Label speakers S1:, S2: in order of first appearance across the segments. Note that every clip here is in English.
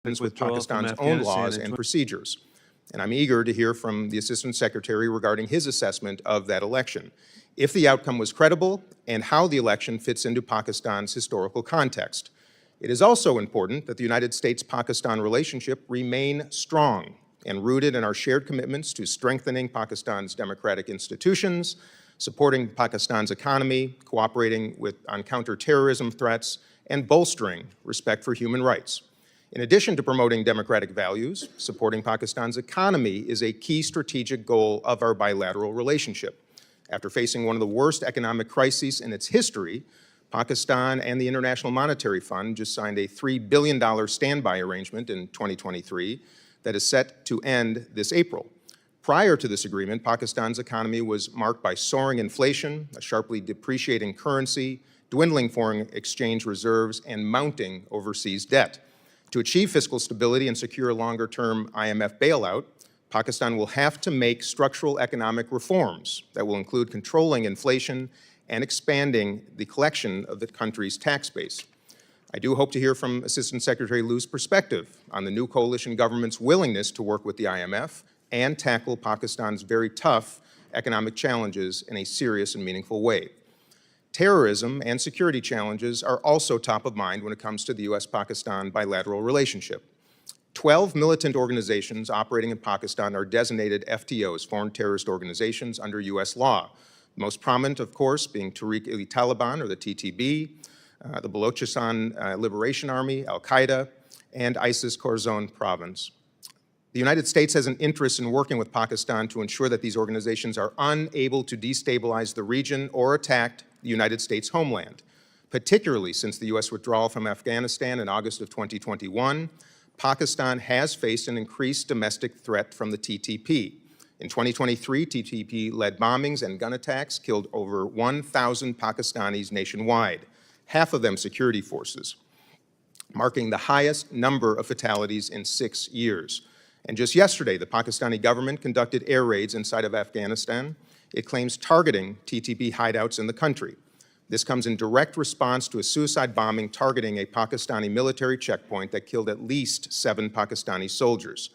S1: with Pakistan's own laws and procedures. And I'm eager to hear from the Assistant Secretary regarding his assessment of that election, if the outcome was credible, and how the election fits into Pakistan's historical context. It is also important that the United States-Pakistan relationship remain strong and rooted in our shared commitments to strengthening Pakistan's democratic institutions, supporting Pakistan's economy, cooperating on counterterrorism threats, and bolstering respect for human rights. In addition to promoting democratic values, supporting Pakistan's economy is a key strategic goal of our bilateral relationship. After facing one of the worst economic crises in its history, Pakistan and the International Monetary Fund just signed a $3 billion standby arrangement in 2023 that is set to end this April. Prior to this agreement, Pakistan's economy was marked by soaring inflation, a sharply depreciating currency, dwindling foreign exchange reserves, and mounting overseas debt. To achieve fiscal stability and secure a longer-term IMF bailout, Pakistan will have to make structural economic reforms that will include controlling inflation and expanding the collection of the country's tax base. I do hope to hear from Assistant Secretary Liu's perspective on the new coalition government's willingness to work with the IMF and tackle Pakistan's very tough economic challenges in a serious and meaningful way. Terrorism and security challenges are also top of mind when it comes to the U.S.-Pakistan bilateral relationship. 12 militant organizations operating in Pakistan are designated FTOs, foreign terrorist organizations, under U.S. law. The most prominent, of course, being Tehreek-e-Taliban, or the TTB, the Balochistan Liberation Army, Al-Qaeda, and ISIS Khorasan province. The United States has an interest in working with Pakistan to ensure that these organizations are unable to destabilize the region or attack the United States homeland, particularly since the U.S. withdrawal from Afghanistan in August of 2021. Pakistan has faced an increased domestic threat from the TTP. In 2023, TTP-led bombings and gun attacks killed over 1,000 Pakistanis nationwide, half of them security forces, marking the highest number of fatalities in 6 years. And just yesterday, the Pakistani government conducted air raids inside of Afghanistan. It claims targeting TTP hideouts in the country. This comes in direct response to a suicide bombing targeting a Pakistani military checkpoint that killed at least 7 Pakistani soldiers.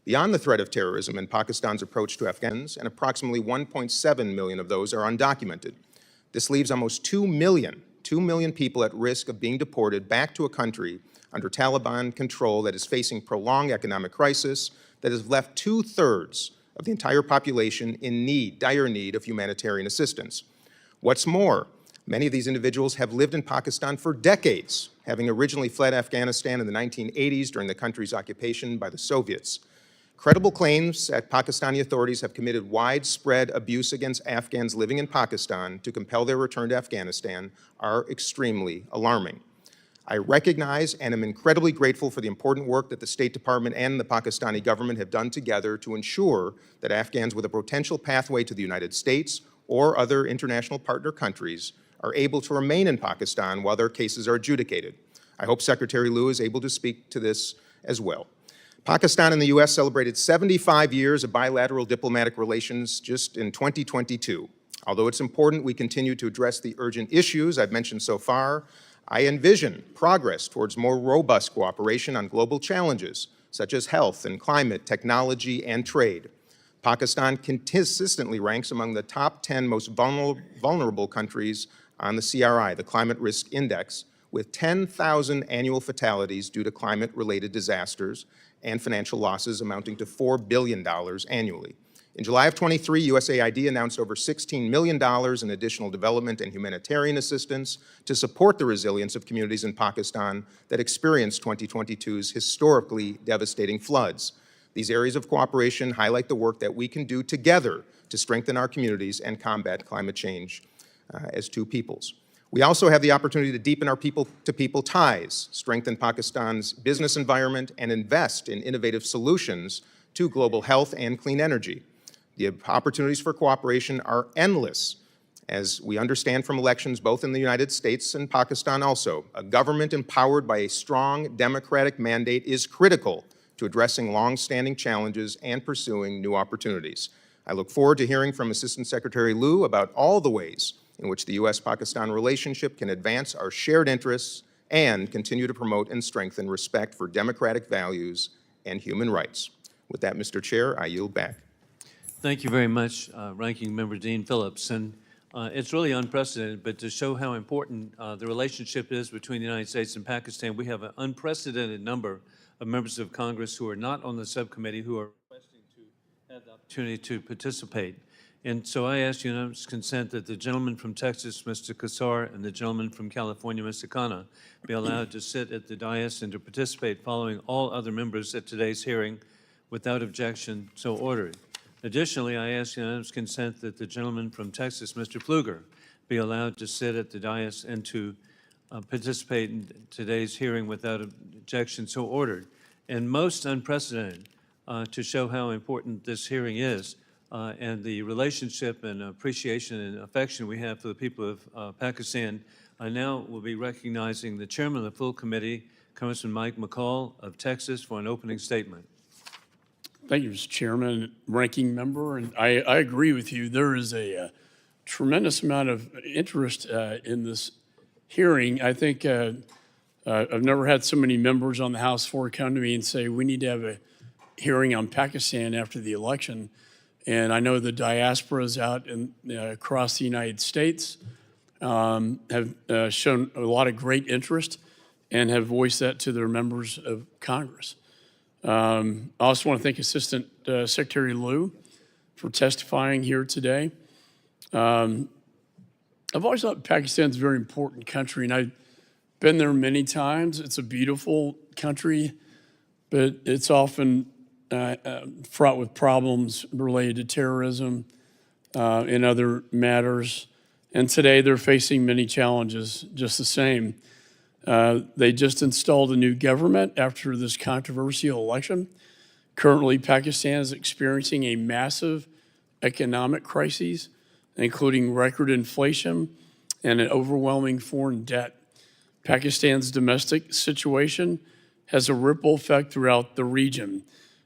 S1: Beyond the threat of terrorism and Pakistan's approach to Afghans, and approximately 1.7 million of those are undocumented. This leaves almost 2 million people at risk of being deported back to a country under Taliban control that is facing prolonged economic crisis that has left 2/3 of the entire population in need, dire need of humanitarian assistance. What's more, many of these individuals have lived in Pakistan for decades, having originally fled Afghanistan in the 1980s during the country's occupation by the Soviets. Credible claims that Pakistani authorities have committed widespread abuse against Afghans living in Pakistan to compel their return to Afghanistan are extremely alarming. I recognize and am incredibly grateful for the important work that the State Department and the Pakistani government have done together to ensure that Afghans with a potential pathway to the United States or other international partner countries are able to remain in Pakistan while their cases are adjudicated. I hope Secretary Liu is able to speak to this as well. Pakistan and the U.S. celebrated 75 years of bilateral diplomatic relations just in 2022. Although it's important we continue to address the urgent issues I've mentioned so far, I envision progress towards more robust cooperation on global challenges, such as health and climate, technology, and trade. Pakistan consistently ranks among the top 10 most vulnerable countries on the CRI, the Climate Risk Index, with 10,000 annual fatalities due to climate-related disasters and financial losses amounting to $4 billion annually. In July of 23, USAID announced over $16 million in additional development and humanitarian assistance to support the resilience of communities in Pakistan that experienced 2022's historically devastating floods. These areas of cooperation highlight the work that we can do together to strengthen our communities and combat climate change as two peoples. We also have the opportunity to deepen our people-to-people ties, strengthen Pakistan's business environment, and invest in innovative solutions to global health and clean energy. The opportunities for cooperation are endless, as we understand from elections both in the United States and Pakistan also. A government empowered by a strong democratic mandate is critical to addressing long-standing challenges and pursuing new opportunities. I look forward to hearing from Assistant Secretary Liu about all the ways in which the U.S.-Pakistan relationship can advance our shared interests and continue to promote and strengthen respect for democratic values and human rights. With that, Mr. Chair, I yield back.
S2: Thank you very much, Ranking Member Dean Phillips. And it's really unprecedented, but to show how important the relationship is between the United States and Pakistan, we have an unprecedented number of members of Congress who are not on the subcommittee who are requesting to have the opportunity to participate. And so I ask unanimous consent that the gentleman from Texas, Mr. Kassar, and the gentleman from California, Mr. Khanna, be allowed to sit at the dais and to participate following all other members at today's hearing without objection, so ordered. Additionally, I ask unanimous consent that the gentleman from Texas, Mr. Pfluger, be allowed to sit at the dais and to participate in today's hearing without objection, so ordered. And most unprecedented, to show how important this hearing is, and the relationship and appreciation and affection we have for the people of Pakistan, I now will be recognizing the chairman of the full committee, Congressman Mike McCall of Texas, for an opening statement.
S3: Thank you, Mr. Chairman, Ranking Member, and I agree with you. There is a tremendous amount of interest in this hearing. I think I've never had so many members on the House floor come to me and say, we need to have a hearing on Pakistan after the election. And I know the diasporas out across the United States have shown a lot of great interest and have voiced that to their members of Congress. I also want to thank Assistant Secretary Liu for testifying here today. I've always thought Pakistan's a very important country, and I've been there many times. It's a beautiful country, but it's often fraught with problems related to terrorism and other matters. And today they're facing many challenges just the same. They just installed a new government after this controversial election. Currently, Pakistan is experiencing a massive economic crisis, including record inflation and an overwhelming foreign debt. Pakistan's domestic situation has a ripple effect throughout the region.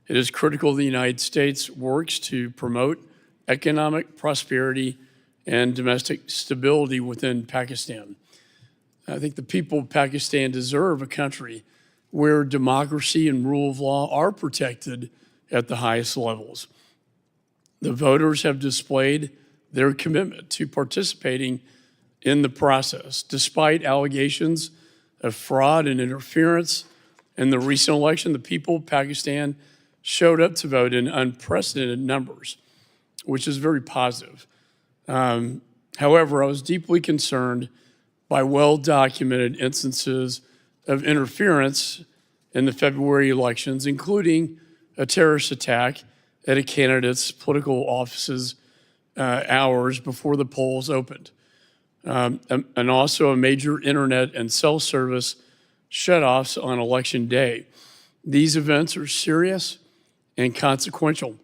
S3: It is critical the United States works to promote economic prosperity and domestic stability within Pakistan. I think the people of Pakistan deserve a country where democracy and rule of law are protected at the highest levels. The voters have displayed their commitment to participating in the process, despite allegations of fraud and interference. In the recent election, the people of Pakistan showed up to vote in unprecedented numbers, which is very positive. However, I was deeply concerned by well-documented instances of interference in the February elections, including a terrorist attack at a candidate's political offices hours before the polls opened, and also a major internet and cell service shutoffs on election day. These events are serious and consequential.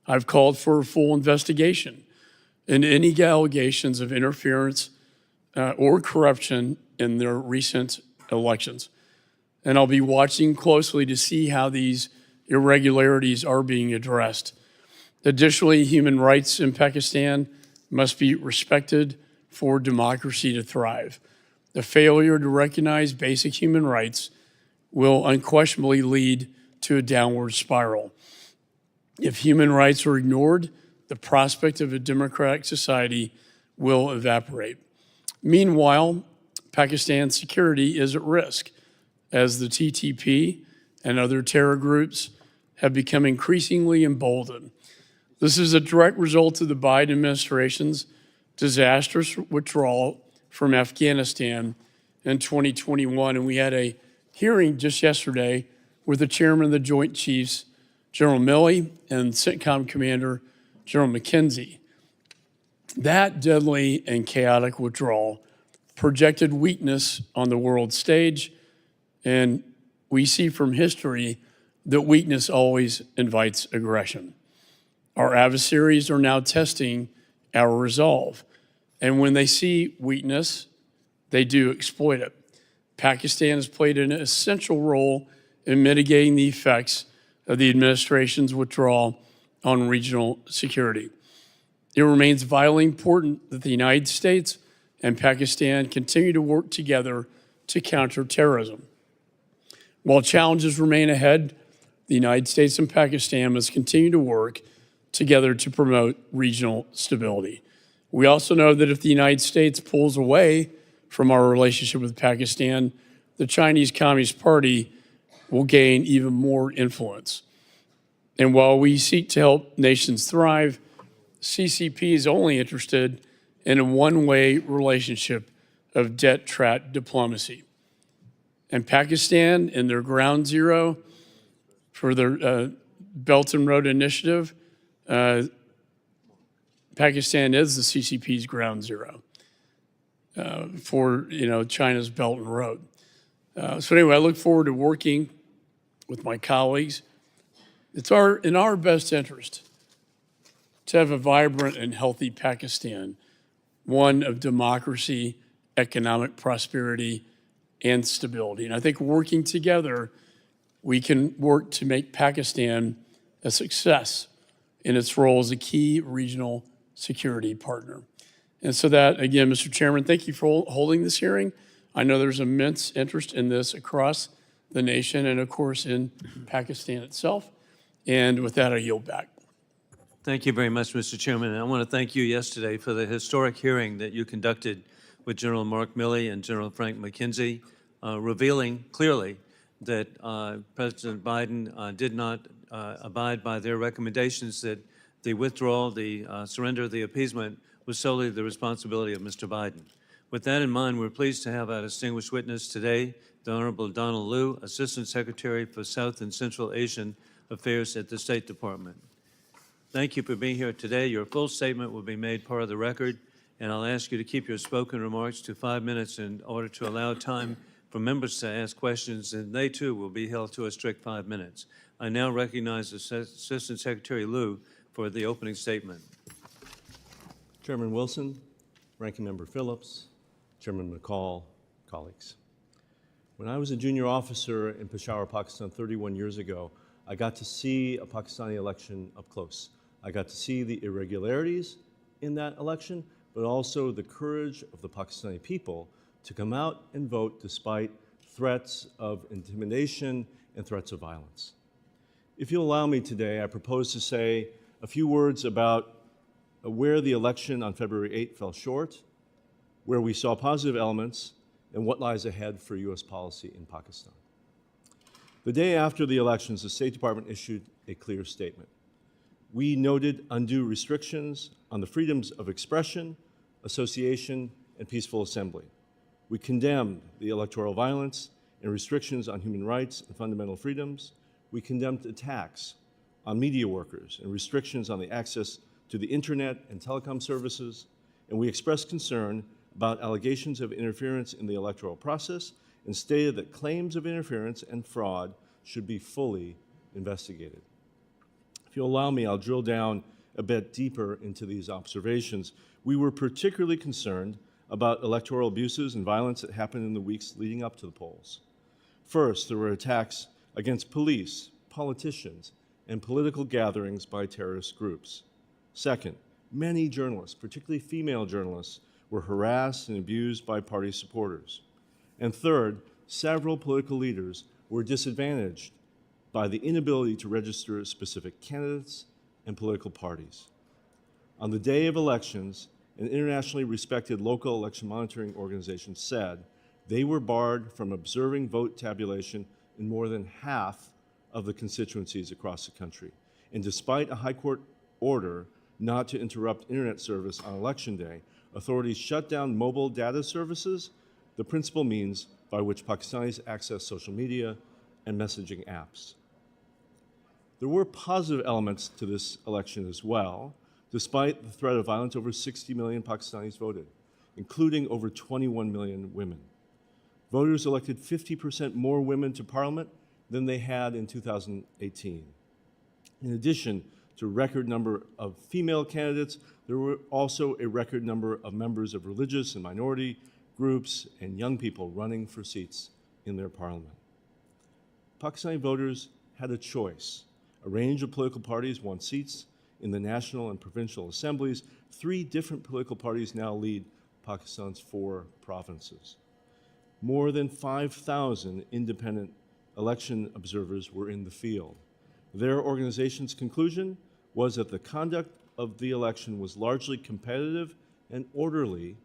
S3: I've called for a full investigation into any allegations of interference or corruption in their recent elections. And I'll be watching closely to see how these irregularities are being addressed. Additionally, human rights in Pakistan must be respected for democracy to thrive. The failure to recognize basic human rights will unquestionably lead to a downward spiral. If human rights are ignored, the prospect of a democratic society will evaporate. Meanwhile, Pakistan's security is at risk as the TTP and other terror groups have become increasingly emboldened. This is a direct result of the Biden administration's disastrous withdrawal from Afghanistan in 2021. And we had a hearing just yesterday with the chairman of the Joint Chiefs, General Milley, and CENTCOM Commander, General McKenzie. That deadly and chaotic withdrawal projected weakness on the world stage, and we see from history that weakness always invites aggression. Our adversaries are now testing our resolve, and when they see weakness, they do exploit it. Pakistan has played an essential role in mitigating the effects of the administration's withdrawal on regional security. It remains vitally important that the United States and Pakistan continue to work together to counter terrorism. While challenges remain ahead, the United States and Pakistan must continue to work together to promote regional stability. We also know that if the United States pulls away from our relationship with Pakistan, the Chinese Communist Party will gain even more influence. And while we seek to help nations thrive, CCP is only interested in a one-way relationship of debt trap diplomacy. And Pakistan, in their ground zero for their Belt and Road Initiative, Pakistan is the CCP's ground zero for China's Belt and Road. So anyway, I look forward to working with my colleagues. It's in our best interest to have a vibrant and healthy Pakistan, one of democracy, economic prosperity, and stability. And I think working together, we can work to make Pakistan a success in its role as a key regional security partner. And so that, again, Mr. Chairman, thank you for holding this hearing. I know there's immense interest in this across the nation and, of course, in Pakistan itself. And with that, I yield back.
S2: Thank you very much, Mr. Chairman. And I want to thank you yesterday for the historic hearing that you conducted with General Mark Milley and General Frank McKenzie, revealing clearly that President Biden did not abide by their recommendations, that the withdrawal, the surrender, the appeasement was solely the responsibility of Mr. Biden. With that in mind, we're pleased to have our distinguished witness today, the Honorable Donald Liu, Assistant Secretary for South and Central Asian Affairs at the State Department. Thank you for being here today. Your full statement will be made part of the record, and I'll ask you to keep your spoken remarks to 5 minutes in order to allow time for members to ask questions, and they too will be held to a strict 5 minutes. I now recognize Assistant Secretary Liu for the opening statement.
S4: Chairman Wilson, Ranking Member Phillips, Chairman McCall, colleagues. When I was a junior officer in Peshawar, Pakistan 31 years ago, I got to see a Pakistani election up close. I got to see the irregularities in that election, but also the courage of the Pakistani people to come out and vote despite threats of intimidation and threats of violence. If you'll allow me today, I propose to say a few words about where the election on February 8 fell short, where we saw positive elements, and what lies ahead for U.S. policy in Pakistan. The day after the elections, the State Department issued a clear statement. We noted undue restrictions on the freedoms of expression, association, and peaceful assembly. We condemned the electoral violence and restrictions on human rights and fundamental freedoms. We condemned attacks on media workers and restrictions on the access to the internet and telecom services, and we expressed concern about allegations of interference in the electoral process and stated that claims of interference and fraud should be fully investigated. If you'll allow me, I'll drill down a bit deeper into these observations. We were particularly concerned about electoral abuses and violence that happened in the weeks leading up to the polls. First, there were attacks against police, politicians, and political gatherings by terrorist groups. Second, many journalists, particularly female journalists, were harassed and abused by party supporters. And third, several political leaders were disadvantaged by the inability to register specific candidates and political parties. On the day of elections, an internationally respected local election monitoring organization said they were barred from observing vote tabulation in more than half of the constituencies across the country. And despite a high court order not to interrupt internet service on election day, authorities shut down mobile data services, the principal means by which Pakistanis access social media and messaging apps. There were positive elements to this election as well. Despite the threat of violence, over 60 million Pakistanis voted, including over 21 million women. Voters elected 50% more women to parliament than they had in 2018. In addition to a record number of female candidates, there were also a record number of members of religious and minority groups and young people running for seats in their parliament. Pakistani voters had a choice. A range of political parties won seats in the national and provincial assemblies. 3 different political parties now lead Pakistan's 4 provinces. More than 5,000 independent election observers were in the field. Their organization's conclusion was that the conduct of the election was largely competitive and orderly,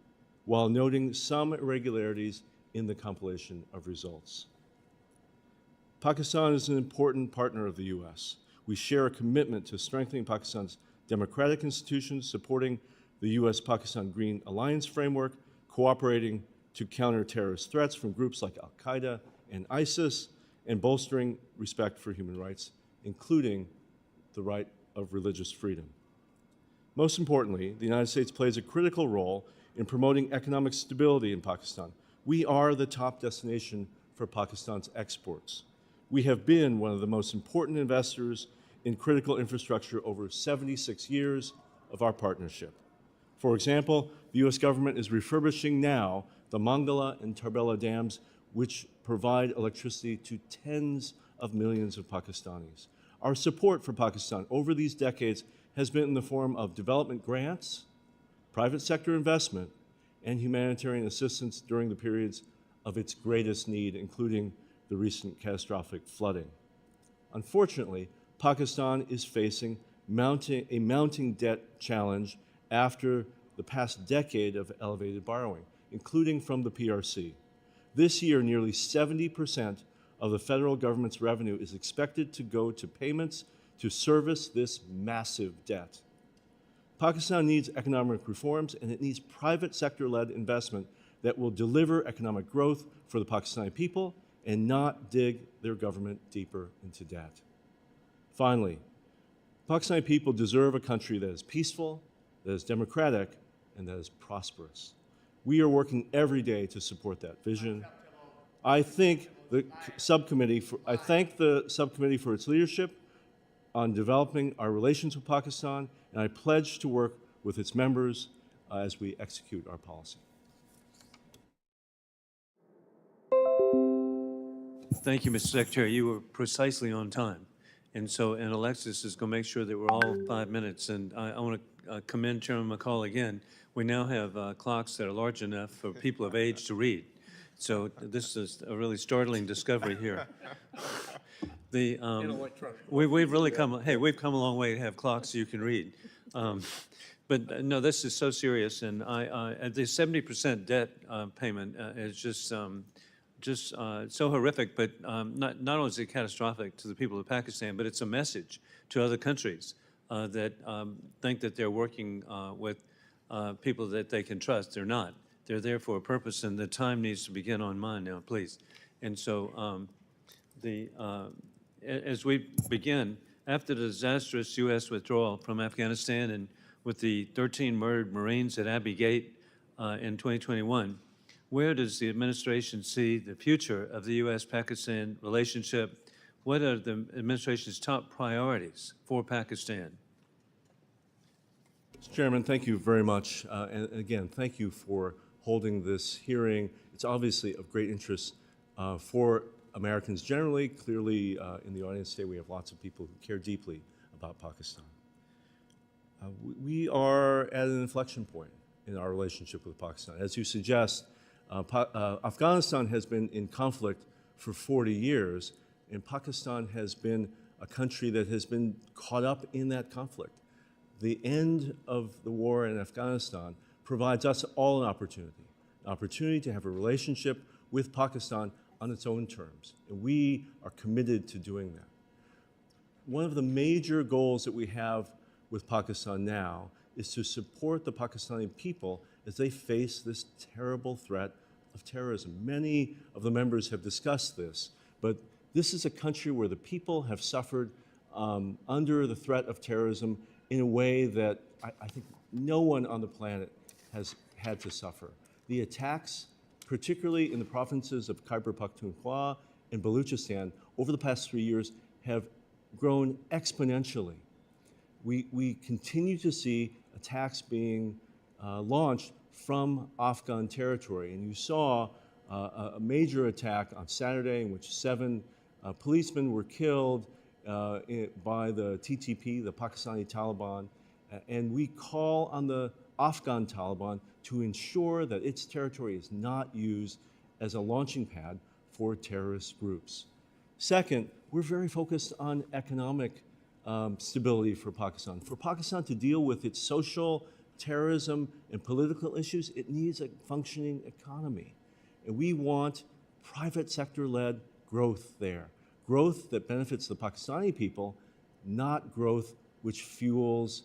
S4: while noting some irregularities in the compilation of results. Pakistan is an important partner of the U.S. We share a commitment to strengthening Pakistan's democratic institutions, supporting the U.S.-Pakistan Green Alliance framework, cooperating to counter terrorist threats from groups like al-Qaeda and ISIS, and bolstering respect for human rights, including the right of religious freedom. Most importantly, the United States plays a critical role in promoting economic stability in Pakistan. We are the top destination for Pakistan's exports. We have been one of the most important investors in critical infrastructure over 76 years of our partnership. For example, the U.S. government is refurbishing now the Mangala and Tarbela dams, which provide electricity to tens of millions of Pakistanis. Our support for Pakistan over these decades has been in the form of development grants, private sector investment, and humanitarian assistance during the periods of its greatest need, including the recent catastrophic flooding. Unfortunately, Pakistan is facing a mounting debt challenge after the past decade of elevated borrowing, including from the PRC. This year, nearly 70% of the federal government's revenue is expected to go to payments to service this massive debt. Pakistan needs economic reforms, and it needs private sector-led investment that will deliver economic growth for the Pakistani people and not dig their government deeper into debt. Finally, Pakistani people deserve a country that is peaceful, that is democratic, and that is prosperous. We are working every day to support that vision. I thank the subcommittee for its leadership on developing our relations with Pakistan, and I pledge to work with its members as we execute our policy.
S2: Thank you, Mr. Secretary. You were precisely on time. And Alexis is going to make sure that we're all 5 minutes. And I want to commend Chairman McCall again. We now have clocks that are large enough for people of age to read. So this is a really startling discovery here. We've really come, hey, we've come a long way to have clocks you can read. But no, this is so serious. And the 70% debt payment is just so horrific, but not only is it catastrophic to the people of Pakistan, but it's a message to other countries that think that they're working with people that they can trust. They're not. They're there for a purpose, and the time needs to begin on mine now, please. And so as we begin, after the disastrous U.S. withdrawal from Afghanistan and with the 13 murdered Marines at Abbey Gate in 2021, where does the administration see the future of the U.S.-Pakistan relationship? What are the administration's top priorities for Pakistan?
S4: Mr. Chairman, thank you very much. And again, thank you for holding this hearing. It's obviously of great interest for Americans generally. Clearly, in the audience today, we have lots of people who care deeply about Pakistan. We are at an inflection point in our relationship with Pakistan. As you suggest, Afghanistan has been in conflict for 40 years, and Pakistan has been a country that has been caught up in that conflict. The end of the war in Afghanistan provides us all an opportunity to have a relationship with Pakistan on its own terms, and we are committed to doing that. One of the major goals that we have with Pakistan now is to support the Pakistani people as they face this terrible threat of terrorism. Many of the members have discussed this, but this is a country where the people have suffered under the threat of terrorism in a way that I think no one on the planet has had to suffer. The attacks, particularly in the provinces of Khyber Pakhtunkhwa and Baluchistan, over the past 3 years have grown exponentially. We continue to see attacks being launched from Afghan territory. And you saw a major attack on Saturday in which 7 policemen were killed by the TTP, the Pakistani Taliban. And we call on the Afghan Taliban to ensure that its territory is not used as a launching pad for terrorist groups. Second, we're very focused on economic stability for Pakistan. For Pakistan to deal with its social, terrorism, and political issues, it needs a functioning economy. And we want private sector-led growth there. Growth that benefits the Pakistani people, not growth which fuels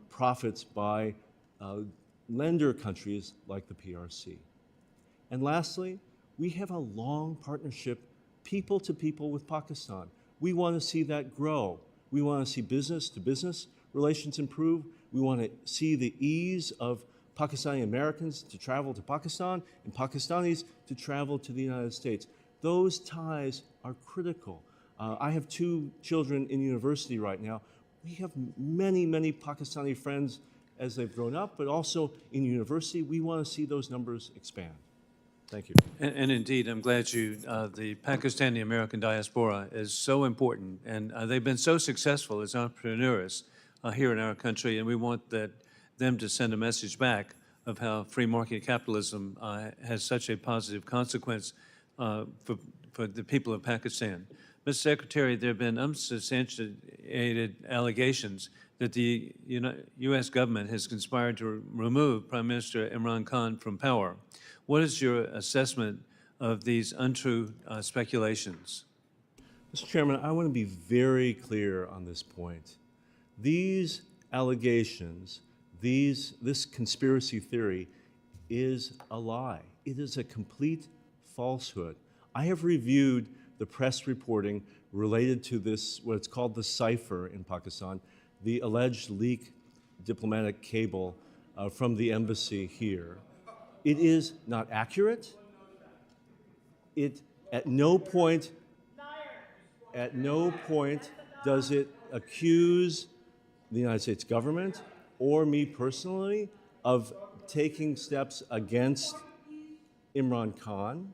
S4: profits by lender countries like the PRC. And lastly, we have a long partnership, people to people, with Pakistan. We want to see that grow. We want to see business-to-business relations improve. We want to see the ease of Pakistani Americans to travel to Pakistan and Pakistanis to travel to the United States. Those ties are critical. I have 2 children in university right now. We have many, many Pakistani friends as they've grown up, but also in university. We want to see those numbers expand. Thank you.
S2: And indeed, I'm glad the Pakistani American diaspora is so important, and they've been so successful as entrepreneurs here in our country, and we want them to send a message back of how free market capitalism has such a positive consequence for the people of Pakistan. Mr. Secretary, there have been unsubstantiated allegations that the U.S. government has conspired to remove Prime Minister Imran Khan from power. What is your assessment of these untrue speculations?
S4: Mr. Chairman, I want to be very clear on this point. These allegations, this conspiracy theory is a lie. It is a complete falsehood. I have reviewed the press reporting related to this, what's called the cipher in Pakistan, the alleged leak diplomatic cable from the embassy here. It is not accurate. It at no point does it accuse the United States government or me personally of taking steps against Imran Khan.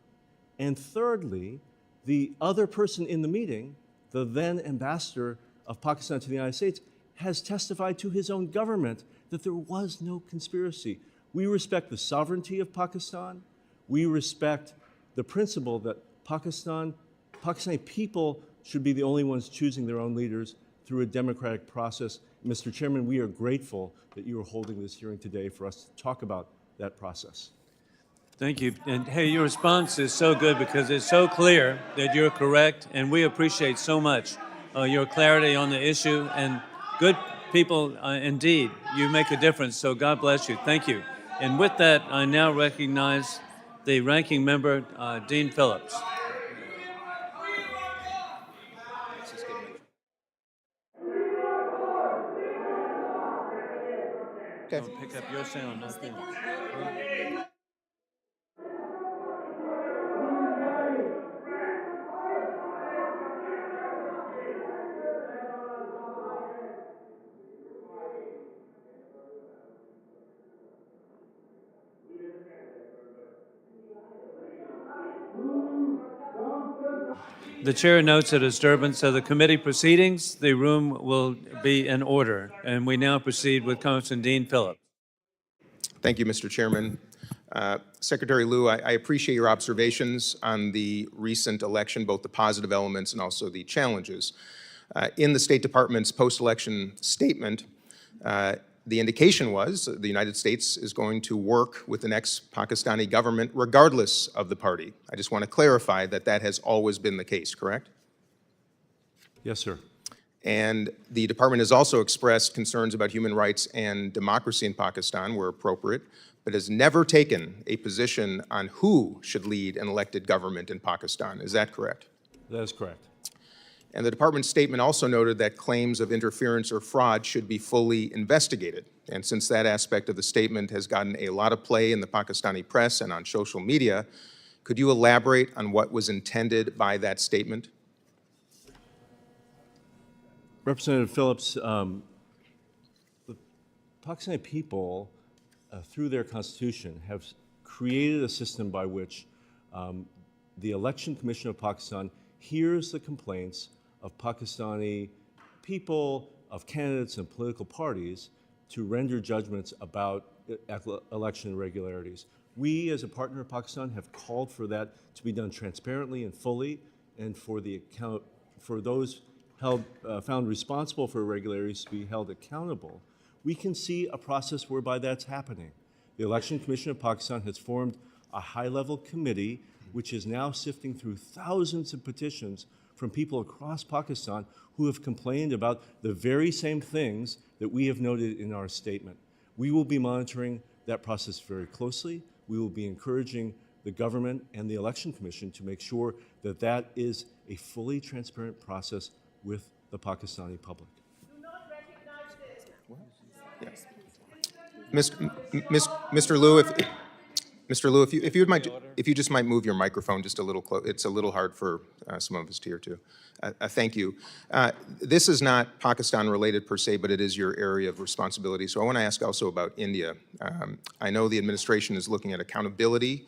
S4: And thirdly, the other person in the meeting, the then ambassador of Pakistan to the United States, has testified to his own government that there was no conspiracy. We respect the sovereignty of Pakistan. We respect the principle that Pakistani people should be the only ones choosing their own leaders through a democratic process. Mr. Chairman, we are grateful that you are holding this hearing today for us to talk about that process.
S2: Thank you. And hey, your response is so good because it's so clear that you're correct, and we appreciate so much your clarity on the issue. And good people, indeed, you make a difference, so God bless you. Thank you. And with that, I now recognize the ranking member, Dean Phillips.
S1: Okay.
S2: Don't pick up your sound, not them. The chair notes a disturbance of the committee proceedings. The room will be in order. And we now proceed with Congressman Dean Phillips.
S1: Thank you, Mr. Chairman. Secretary Liu, I appreciate your observations on the recent election, both the positive elements and also the challenges. In the State Department's post-election statement, the indication was the United States is going to work with the next Pakistani government regardless of the party. I just want to clarify that that has always been the case, correct?
S4: Yes, sir.
S1: And the department has also expressed concerns about human rights and democracy in Pakistan where appropriate, but has never taken a position on who should lead an elected government in Pakistan. Is that correct?
S4: That is correct.
S1: And the department's statement also noted that claims of interference or fraud should be fully investigated. And since that aspect of the statement has gotten a lot of play in the Pakistani press and on social media, could you elaborate on what was intended by that statement?
S4: Representative Phillips, the Pakistani people, through their constitution, have created a system by which the Election Commission of Pakistan hears the complaints of Pakistani people, of candidates and political parties to render judgments about election irregularities. We, as a partner of Pakistan, have called for that to be done transparently and fully, and for those found responsible for irregularities to be held accountable. We can see a process whereby that's happening. The Election Commission of Pakistan has formed a high-level committee which is now sifting through thousands of petitions from people across Pakistan who have complained about the very same things that we have noted in our statement. We will be monitoring that process very closely. We will be encouraging the government and the Election Commission to make sure that that is a fully transparent process with the Pakistani public.
S5: Do not recognize this.
S1: Mr. Liu, Mr. Liu, if you just might move your microphone just a little close. It's a little hard for some of us to hear too. Thank you. This is not Pakistan-related per se, but it is your area of responsibility. So I want to ask also about India. I know the administration is looking at accountability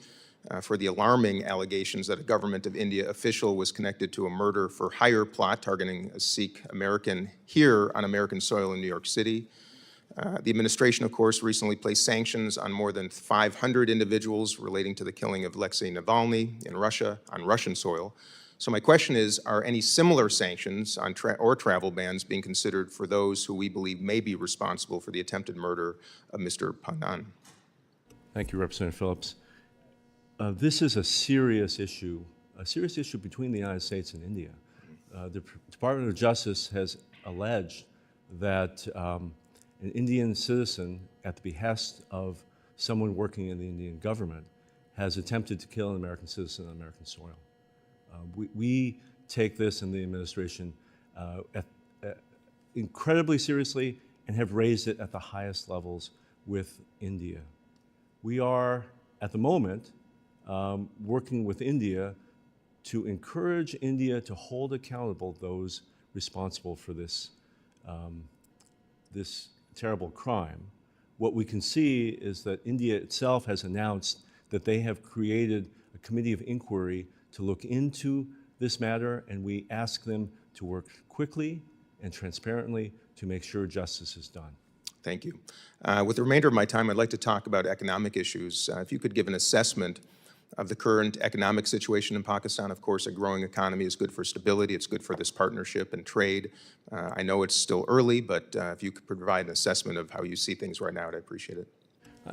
S1: for the alarming allegations that a government of India official was connected to a murder for hire plot targeting a Sikh American here on American soil in New York City. The administration, of course, recently placed sanctions on more than 500 individuals relating to the killing of Alexei Navalny in Russia on Russian soil. So my question is, are any similar sanctions on or travel bans being considered for those who we believe may be responsible for the attempted murder of Mr. Pannan?
S4: Thank you, Representative Phillips. This is a serious issue between the United States and India. The Department of Justice has alleged that an Indian citizen, at the behest of someone working in the Indian government, has attempted to kill an American citizen on American soil. We take this in the administration incredibly seriously and have raised it at the highest levels with India. We are, at the moment, working with India to encourage India to hold accountable those responsible for this terrible crime. What we can see is that India itself has announced that they have created a committee of inquiry to look into this matter, and we ask them to work quickly and transparently to make sure justice is done.
S1: Thank you. With the remainder of my time, I'd like to talk about economic issues. If you could give an assessment of the current economic situation in Pakistan. Of course, a growing economy is good for stability. It's good for this partnership and trade. I know it's still early, but if you could provide an assessment of how you see things right now, I'd appreciate it.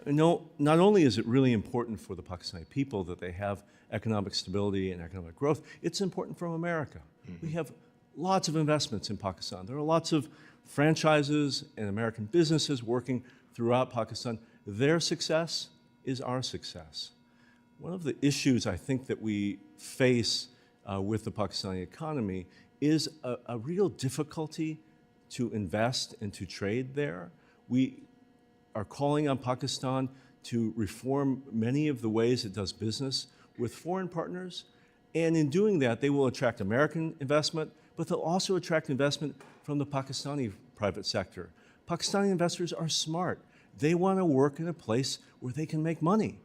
S4: No, not only is it really important for the Pakistani people that they have economic stability and economic growth, it's important for America. We have lots of investments in Pakistan. There are lots of franchises and American businesses working throughout Pakistan. Their success is our success. One of the issues I think that we face with the Pakistani economy is a real difficulty to invest and to trade there. We are calling on Pakistan to reform many of the ways it does business with foreign partners, and in doing that, they will attract American investment, but they'll also attract investment from the Pakistani private sector. Pakistani investors are smart. They want to work in a place where they can make money.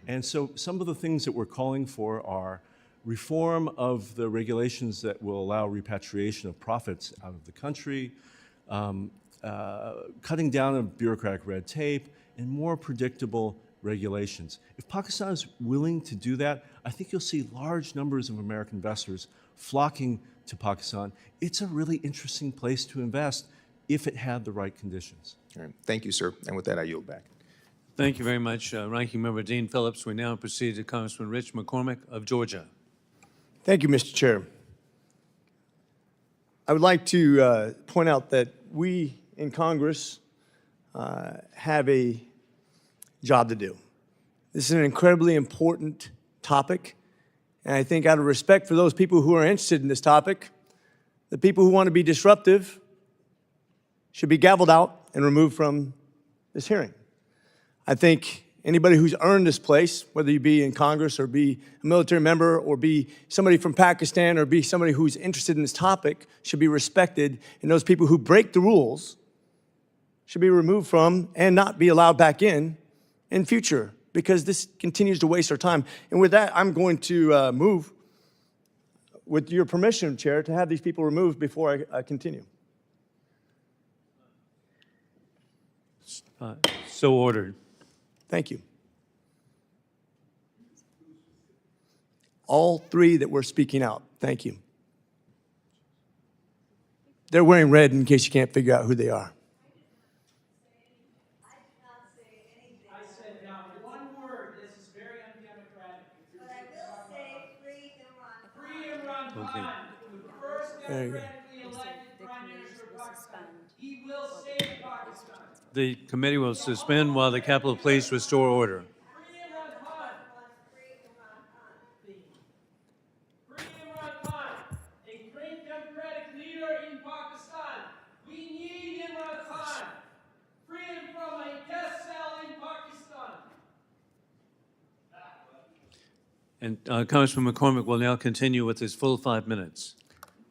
S4: And so some of the things that we're calling for are reform of the regulations that will allow repatriation of profits out of the country, cutting down on bureaucratic red tape, and more predictable regulations. If Pakistan is willing to do that, I think you'll see large numbers of American investors flocking to Pakistan. It's a really interesting place to invest if it had the right conditions.
S1: All right. Thank you, sir. And with that, I yield back.
S2: Thank you very much, Ranking Member Dean Phillips. We now proceed to Congressman Rich McCormick of Georgia.
S6: Thank you, Mr. Chair. I would like to point out that we in Congress have a job to do. This is an incredibly important topic, and I think out of respect for those people who are interested in this topic, the people who want to be disruptive should be gavelled out and removed from this hearing. I think anybody who's earned this place, whether you be in Congress or be a military member or be somebody from Pakistan or be somebody who's interested in this topic, should be respected, and those people who break the rules should be removed from and not be allowed back in future, because this continues to waste our time. And with that, I'm going to move, with your permission, Chair, to have these people removed before I continue.
S2: So ordered.
S6: Thank you. all three that were speaking out. Thank you. They're wearing red in case you can't figure out who they are.
S7: I said not one word. This is very undemocratic.
S5: But I will say free Imran Khan.
S7: Free Imran Khan, the first
S6: There you go.
S7: democratically elected prime minister of Pakistan. He will save Pakistan.
S2: The committee will suspend while the Capitol Police restore order.
S7: Free Imran Khan.
S5: Free Imran Khan.
S7: Free Imran Khan, a great democratic leader in Pakistan. We need Imran Khan. Free him from a death cell in Pakistan.
S2: And Congressman McCormick will now continue with his full 5 minutes.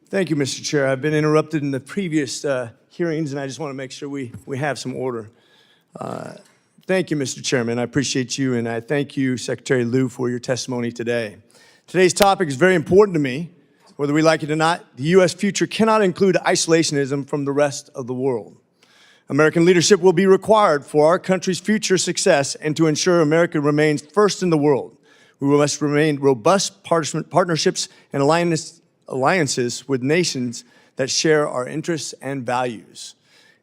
S6: Thank you, Mr. Chair. I've been interrupted in the previous hearings, and I just want to make sure we have some order. Thank you, Mr. Chairman. I appreciate you, and I thank you, Secretary Liu, for your testimony today. Today's topic is very important to me. Whether we like it or not, the U.S. future cannot include isolationism from the rest of the world. American leadership will be required for our country's future success and to ensure America remains first in the world. We must remain robust partnerships and alliances with nations that share our interests and values.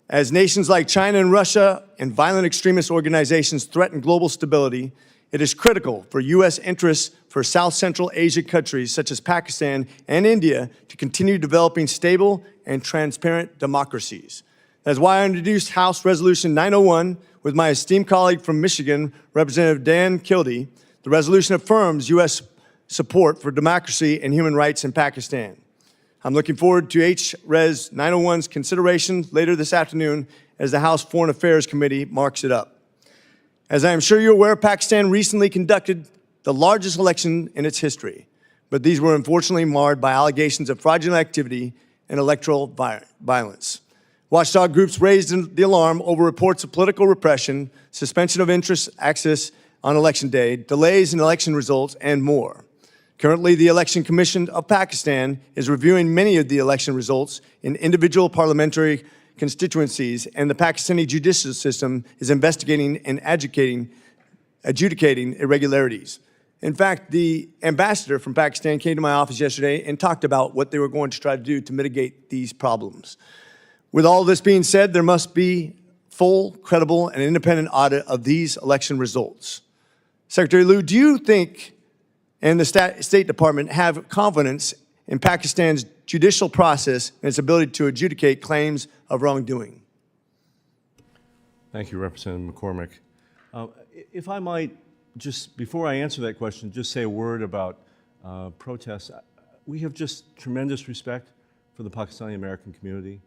S6: As nations like China and Russia and violent extremist organizations threaten global stability, it is critical for U.S. interests for South Central Asia countries such as Pakistan and India to continue developing stable and transparent democracies. That's why I introduced House Resolution 901 with my esteemed colleague from Michigan, Representative Dan Kildee. The resolution affirms U.S. support for democracy and human rights in Pakistan. I'm looking forward to H-Res 901's consideration later this afternoon as the House Foreign Affairs Committee marks it up. As I am sure you're aware, Pakistan recently conducted the largest election in its history, but these were unfortunately marred by allegations of fraudulent activity and electoral violence. Watchdog groups raised the alarm over reports of political repression, suspension of interest access on election day, delays in election results, and more. Currently, the Election Commission of Pakistan is reviewing many of the election results in individual parliamentary constituencies, and the Pakistani judicial system is investigating and adjudicating irregularities. In fact, the ambassador from Pakistan came to my office yesterday and talked about what they were going to try to do to mitigate these problems. With all this being said, there must be full, credible, and independent audit of these election results. Secretary Liu, do you think and the State Department have confidence in Pakistan's judicial process and its ability to adjudicate claims of wrongdoing?
S4: Thank you, Representative McCormick. If I might, just before I answer that question, just say a word about protests. We have just tremendous respect for the Pakistani American community.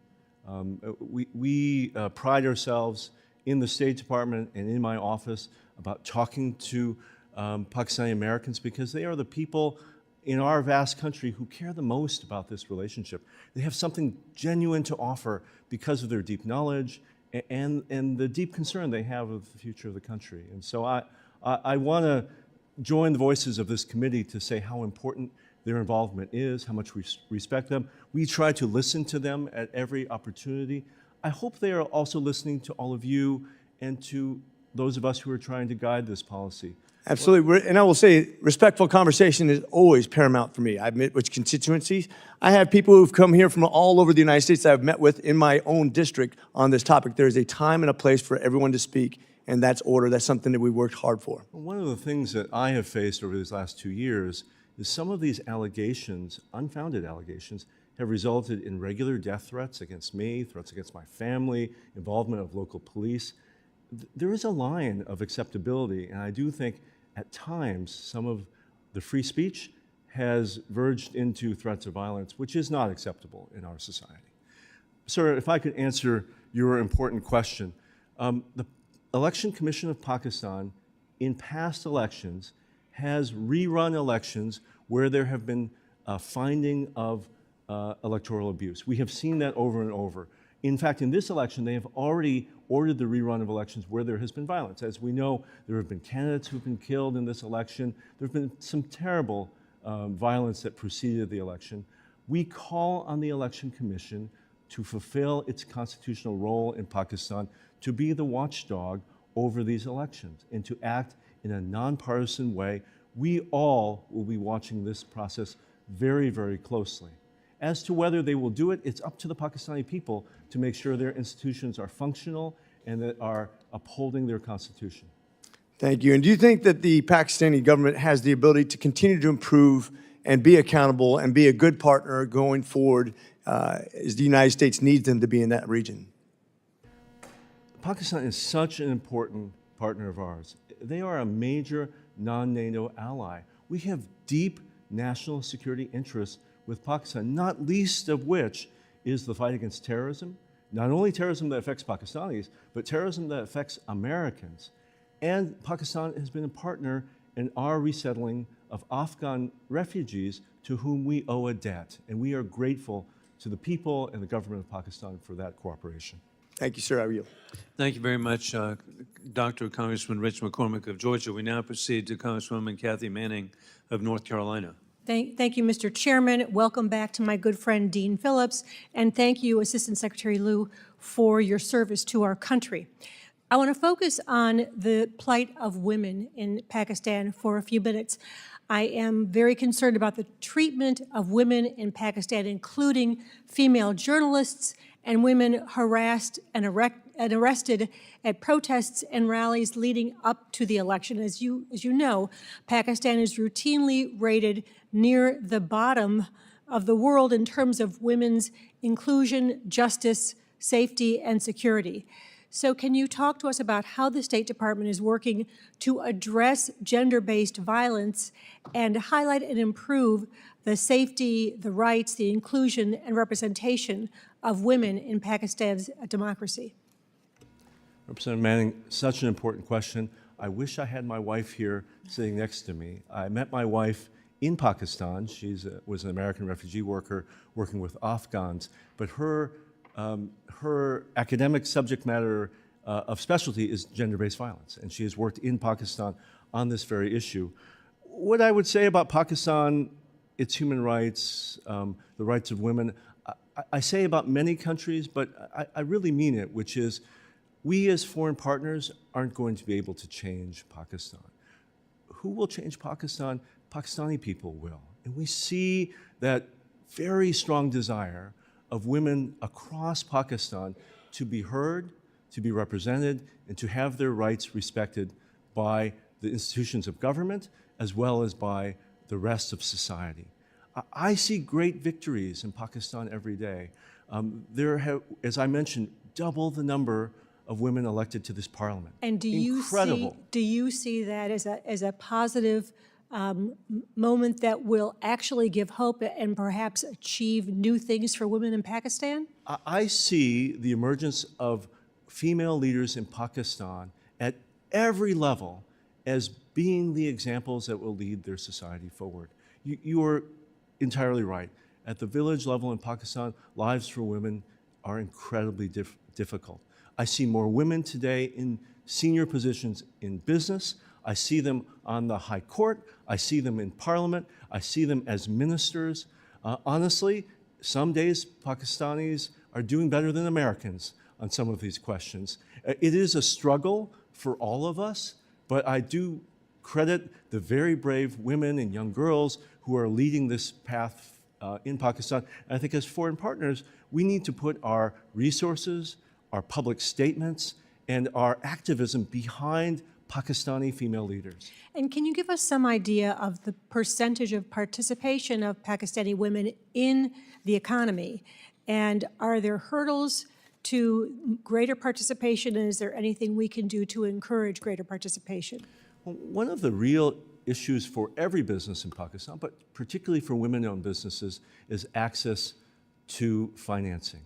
S4: We pride ourselves in the State Department and in my office about talking to Pakistani Americans because they are the people in our vast country who care the most about this relationship. They have something genuine to offer because of their deep knowledge and the deep concern they have of the future of the country. And so I want to join the voices of this committee to say how important their involvement is, how much we respect them. We try to listen to them at every opportunity. I hope they are also listening to all of you and to those of us who are trying to guide this policy.
S6: Absolutely. And I will say, respectful conversation is always paramount for me. I've met with constituencies. I have people who've come here from all over the United States that I've met with in my own district on this topic. There is a time and a place for everyone to speak, and that's order. That's something that we worked hard for.
S4: One of the things that I have faced over these last 2 years is some of these allegations, unfounded allegations, have resulted in regular death threats against me, threats against my family, involvement of local police. There is a line of acceptability, and I do think at times some of the free speech has verged into threats of violence, which is not acceptable in our society. Sir, if I could answer your important question. The Election Commission of Pakistan in past elections has rerun elections where there have been a finding of electoral abuse. We have seen that over and over. In fact, in this election, they have already ordered the rerun of elections where there has been violence. As we know, there have been candidates who've been killed in this election. There have been some terrible violence that preceded the election. We call on the Election Commission to fulfill its constitutional role in Pakistan, to be the watchdog over these elections, and to act in a nonpartisan way We all will be watching this process very, very closely. As to whether they will do it, it's up to the Pakistani people to make sure their institutions are functional and that are upholding their constitution.
S6: Thank you. And do you think that the Pakistani government has the ability to continue to improve and be accountable and be a good partner going forward as the United States needs them to be in that region?
S4: Pakistan is such an important partner of ours. They are a major non-NATO ally. We have deep national security interests with Pakistan, not least of which is the fight against terrorism, not only terrorism that affects Pakistanis, but terrorism that affects Americans. And Pakistan has been a partner in our resettling of Afghan refugees to whom we owe a debt. And we are grateful to the people and the government of Pakistan for that cooperation.
S6: Thank you, sir. I yield.
S2: Thank you very much, Dr. Congressman Rich McCormick of Georgia. We now proceed to Congresswoman Kathy Manning of North Carolina.
S8: Thank you, Mr. Chairman. Welcome back to my good friend Dean Phillips, and thank you, Assistant Secretary Liu, for your service to our country. I want to focus on the plight of women in Pakistan for a few minutes. I am very concerned about the treatment of women in Pakistan, including female journalists and women harassed and arrested at protests and rallies leading up to the election. As you know, Pakistan is routinely rated near the bottom of the world in terms of women's inclusion, justice, safety, and security. So can you talk to us about how the State Department is working to address gender-based violence and highlight and improve the safety, the rights, the inclusion, and representation of women in Pakistan's democracy?
S4: Representative Manning, such an important question. I wish I had my wife here sitting next to me. I met my wife in Pakistan. She was an American refugee worker working with Afghans, but her academic subject matter of specialty is gender-based violence, and she has worked in Pakistan on this very issue. What I would say about Pakistan, its human rights, the rights of women, I say about many countries, but I really mean it, which is we as foreign partners aren't going to be able to change Pakistan. Who will change Pakistan? Pakistani people will. And we see that very strong desire of women across Pakistan to be heard, to be represented, and to have their rights respected by the institutions of government as well as by the rest of society. I see great victories in Pakistan every day. There have, as I mentioned, double the number of women elected to this parliament.
S8: And do
S4: Incredible.
S8: you see that as a positive moment that will actually give hope and perhaps achieve new things for women in Pakistan?
S4: I see the emergence of female leaders in Pakistan at every level as being the examples that will lead their society forward. You are entirely right. At the village level in Pakistan, lives for women are incredibly difficult. I see more women today in senior positions in business. I see them on the high court. I see them in parliament. I see them as ministers. Honestly, some days Pakistanis are doing better than Americans on some of these questions. It is a struggle for all of us, but I do credit the very brave women and young girls who are leading this path in Pakistan. And I think as foreign partners, we need to put our resources, our public statements, and our activism behind Pakistani female leaders.
S8: And can you give us some idea of the percentage of participation of Pakistani women in the economy? And are there hurdles to greater participation, and is there anything we can do to encourage greater participation?
S4: Well, one of the real issues for every business in Pakistan, but particularly for women-owned businesses, is access to financing.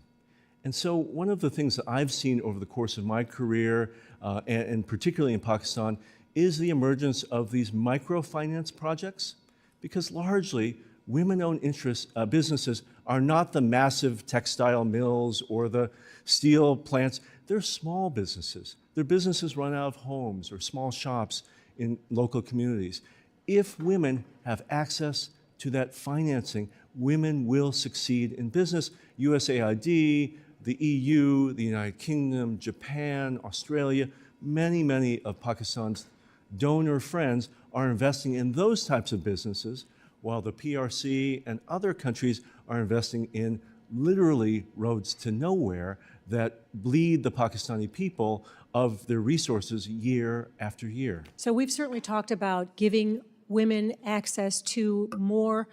S4: And so one of the things that I've seen over the course of my career, and particularly in Pakistan, is the emergence of these microfinance projects, because largely women-owned businesses are not the massive textile mills or the steel plants. They're small businesses. They're businesses run out of homes or small shops in local communities. If women have access to that financing, women will succeed in business. USAID, the EU, the United Kingdom, Japan, Australia, many of Pakistan's donor friends are investing in those types of businesses, while the PRC and other countries are investing in literally roads to nowhere that bleed the Pakistani people of their resources year after year.
S8: So we've certainly talked about giving women access to more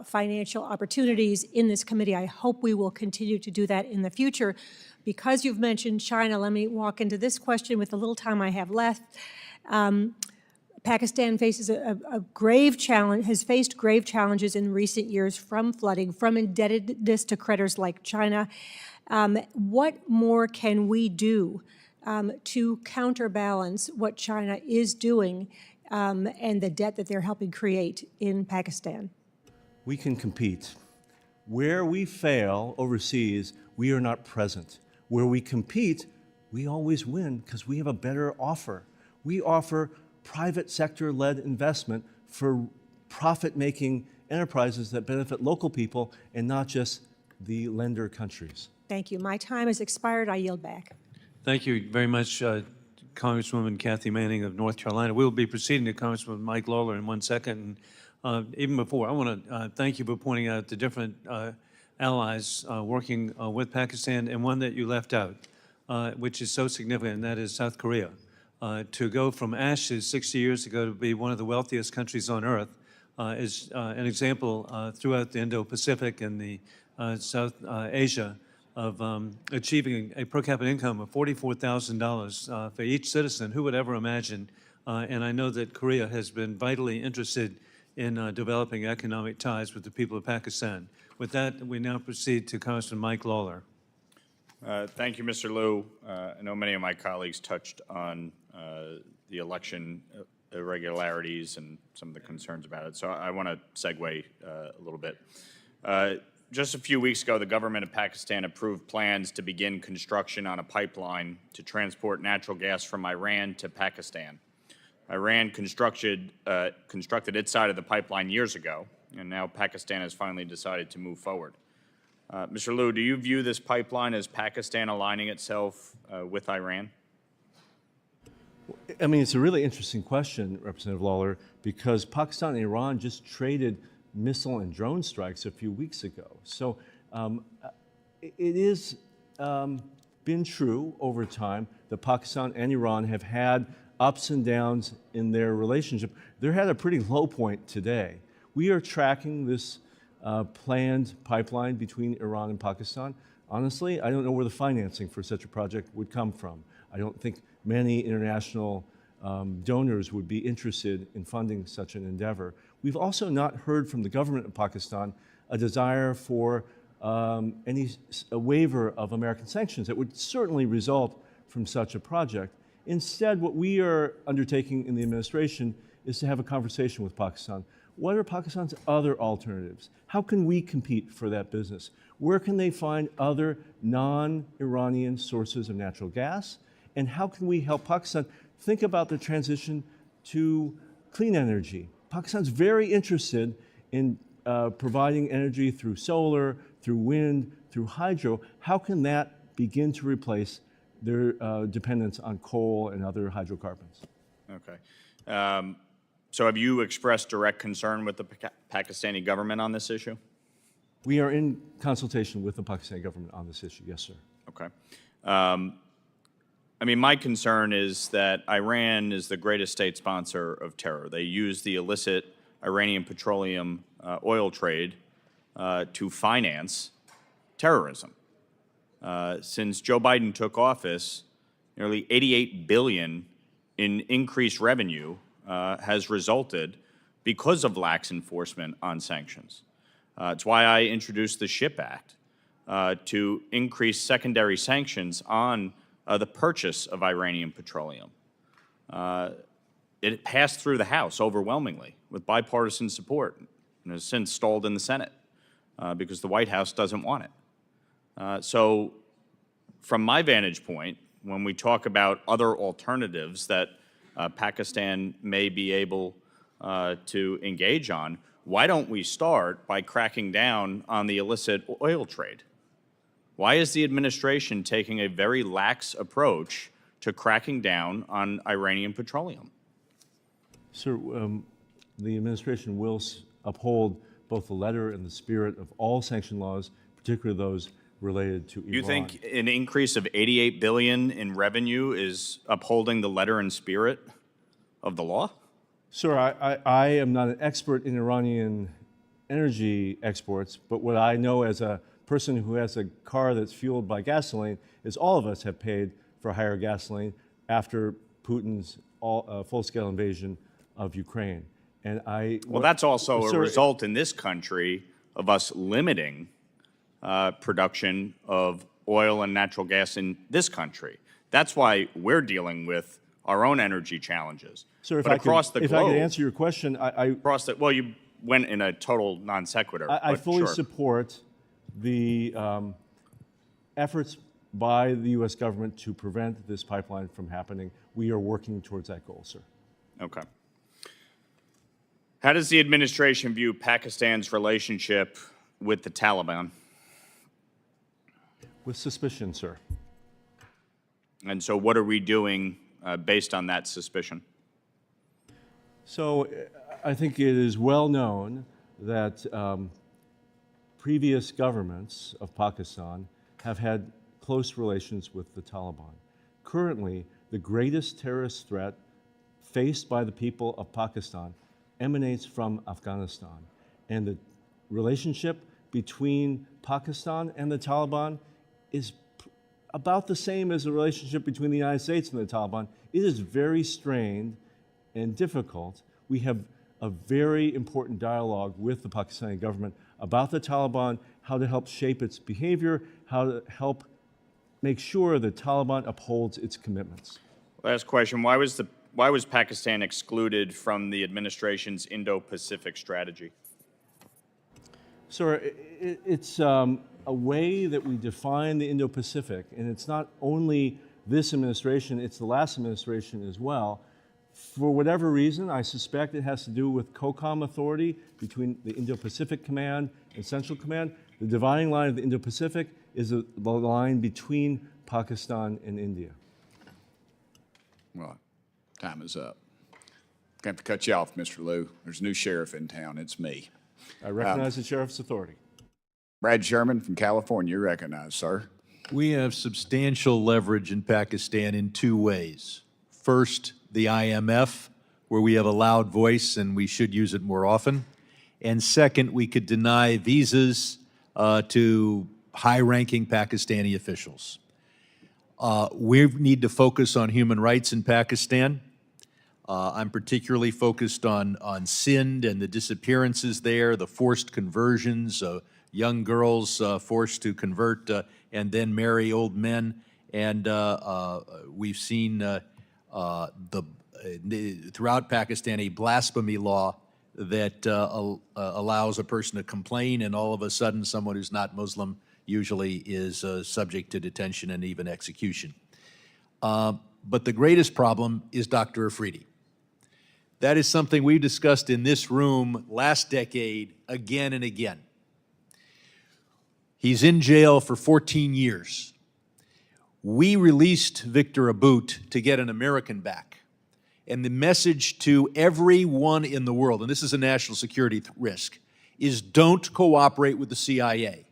S8: financial opportunities in this committee. I hope we will continue to do that in the future. Because you've mentioned China, let me walk into this question with the little time I have left. Pakistan faces a grave challenge, has faced grave challenges in recent years from flooding, from indebtedness to creditors like China. What more can we do to counterbalance what China is doing and the debt that they're helping create in Pakistan?
S4: We can compete. Where we fail overseas, we are not present. Where we compete, we always win because we have a better offer. We offer private sector-led investment for profit-making enterprises that benefit local people and not just the lender countries.
S8: Thank you. My time has expired. I yield back.
S2: Thank you very much, Congresswoman Kathy Manning of North Carolina. We'll be proceeding to Congressman Mike Lawler in 1 second. Even before, I want to thank you for pointing out the different allies working with Pakistan, and one that you left out, which is so significant, and that is South Korea. To go from ashes 60 years ago to be one of the wealthiest countries on earth is an example throughout the Indo-Pacific and the South Asia of achieving a per capita income of $44,000 for each citizen. Who would ever imagine? And I know that Korea has been vitally interested in developing economic ties with the people of Pakistan. With that, we now proceed to Congressman Mike Lawler.
S9: Thank you, Mr. Liu. I know many of my colleagues touched on the election irregularities and some of the concerns about it, so I want to segue a little bit. Just a few weeks ago, the government of Pakistan approved plans to begin construction on a pipeline to transport natural gas from Iran to Pakistan. Iran constructed its side of the pipeline years ago, and now Pakistan has finally decided to move forward. Mr. Liu, do you view this pipeline as Pakistan aligning itself with Iran?
S4: I mean, it's a really interesting question, Representative Lawler, because Pakistan and Iran just traded missile and drone strikes a few weeks ago. So it is been true over time that Pakistan and Iran have had ups and downs in their relationship. They're at a pretty low point today. We are tracking this planned pipeline between Iran and Pakistan. Honestly, I don't know where the financing for such a project would come from. I don't think many international donors would be interested in funding such an endeavor. We've also not heard from the government of Pakistan a desire for a waiver of American sanctions that would certainly result from such a project. Instead, what we are undertaking in the administration is to have a conversation with Pakistan. What are Pakistan's other alternatives? How can we compete for that business? Where can they find other non-Iranian sources of natural gas? And how can we help Pakistan think about the transition to clean energy? Pakistan's very interested in providing energy through solar, through wind, through hydro. How can that begin to replace their dependence on coal and other hydrocarbons?
S9: Okay. So have you expressed direct concern with the Pakistani government on this issue?
S4: We are in consultation with the Pakistani government on this issue, yes, sir.
S9: Okay. I mean, my concern is that Iran is the greatest state sponsor of terror. They use the illicit Iranian petroleum oil trade to finance terrorism. Since Joe Biden took office, nearly $88 billion in increased revenue has resulted because of lax enforcement on sanctions. It's why I introduced the SHIP Act to increase secondary sanctions on the purchase of Iranian petroleum. It passed through the House overwhelmingly with bipartisan support and has since stalled in the Senate because the White House doesn't want it. So from my vantage point, when we talk about other alternatives that Pakistan may be able to engage on, why don't we start by cracking down on the illicit oil trade? Why is the administration taking a very lax approach to cracking down on Iranian petroleum?
S4: Sir, the administration will uphold both the letter and the spirit of all sanction laws, particularly those related to Iran.
S9: You think an increase of $88 billion in revenue is upholding the letter and spirit of the law?
S4: Sir, I am not an expert in Iranian energy exports, but what I know as a person who has a car that's fueled by gasoline is all of us have paid for higher gasoline after Putin's full-scale invasion of Ukraine. And
S9: Well, that's also a
S4: Sir,
S9: result in this country of us limiting production of oil and natural gas in this country. That's why we're dealing with our own energy challenges.
S4: Sir, if
S9: but
S4: I
S9: across
S4: could,
S9: the
S4: if
S9: globe,
S4: I could answer your question,
S9: well, you went in a total non sequitur.
S4: I
S9: but
S4: fully
S9: sure.
S4: support the efforts by the U.S. government to prevent this pipeline from happening. We are working towards that goal, sir.
S9: Okay. How does the administration view Pakistan's relationship with the Taliban?
S4: With suspicion, sir.
S9: And so what are we doing based on that suspicion?
S4: So I think it is well known that previous governments of Pakistan have had close relations with the Taliban. Currently, the greatest terrorist threat faced by the people of Pakistan emanates from Afghanistan. And the relationship between Pakistan and the Taliban is about the same as the relationship between the United States and the Taliban. It is very strained and difficult. We have a very important dialogue with the Pakistani government about the Taliban, how to help shape its behavior, how to help make sure the Taliban upholds its commitments.
S9: Last question. Why was Pakistan excluded from the administration's Indo-Pacific strategy?
S4: Sir, it's a way that we define the Indo-Pacific, and it's not only this administration, it's the last administration as well. For whatever reason, I suspect it has to do with COCOM authority between the Indo-Pacific Command and Central Command. The dividing line of the Indo-Pacific is the line between Pakistan and India.
S10: Well, time is up. I have to cut you off, Mr. Liu. There's a new sheriff in town. It's me.
S4: I recognize the sheriff's authority.
S10: Brad Sherman from California, you're recognized, sir.
S11: We have substantial leverage in Pakistan in two ways. First, the IMF, where we have a loud voice and we should use it more often. And second, we could deny visas to high-ranking Pakistani officials. We need to focus on human rights in Pakistan. I'm particularly focused on Sindh and the disappearances there, the forced conversions, young girls forced to convert and then marry old men. And we've seen throughout Pakistan a blasphemy law that allows a person to complain, and all of a sudden someone who's not Muslim usually is subject to detention and even execution. But the greatest problem is Dr. Afridi. That is something we discussed in this room last decade again and again. He's in jail for 14 years. We released Victor About to get an American back. And the message to everyone in the world, and this is a national security risk, is don't cooperate with the CIA.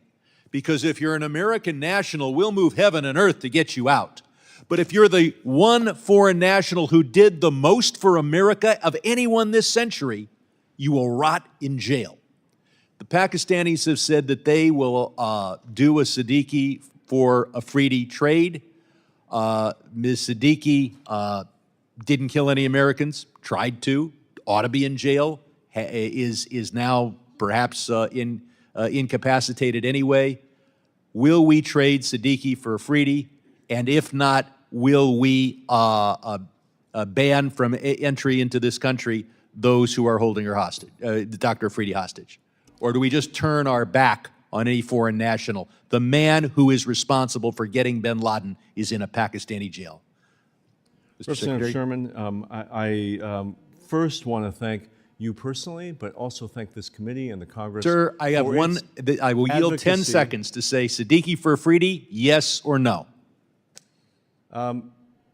S11: Because if you're an American national, we'll move heaven and earth to get you out. But if you're the one foreign national who did the most for America of anyone this century, you will rot in jail. The Pakistanis have said that they will do a Siddiqui for Afridi trade. Ms. Siddiqui didn't kill any Americans, tried to, ought to be in jail, is now perhaps incapacitated anyway. Will we trade Siddiqui for Afridi? And if not, will we ban from entry into this country those who are holding her hostage, Dr. Afridi hostage? Or do we just turn our back on any foreign national? The man who is responsible for getting bin Laden is in a Pakistani jail. Mr.
S4: Representative
S11: Secretary?
S4: Sherman, I first want to thank you personally, but also thank this committee and the Congress.
S11: Sir, I have
S4: for
S11: one,
S4: its
S11: I will yield 10
S4: advocacy.
S11: seconds to say Siddiqui for Afridi, yes or no?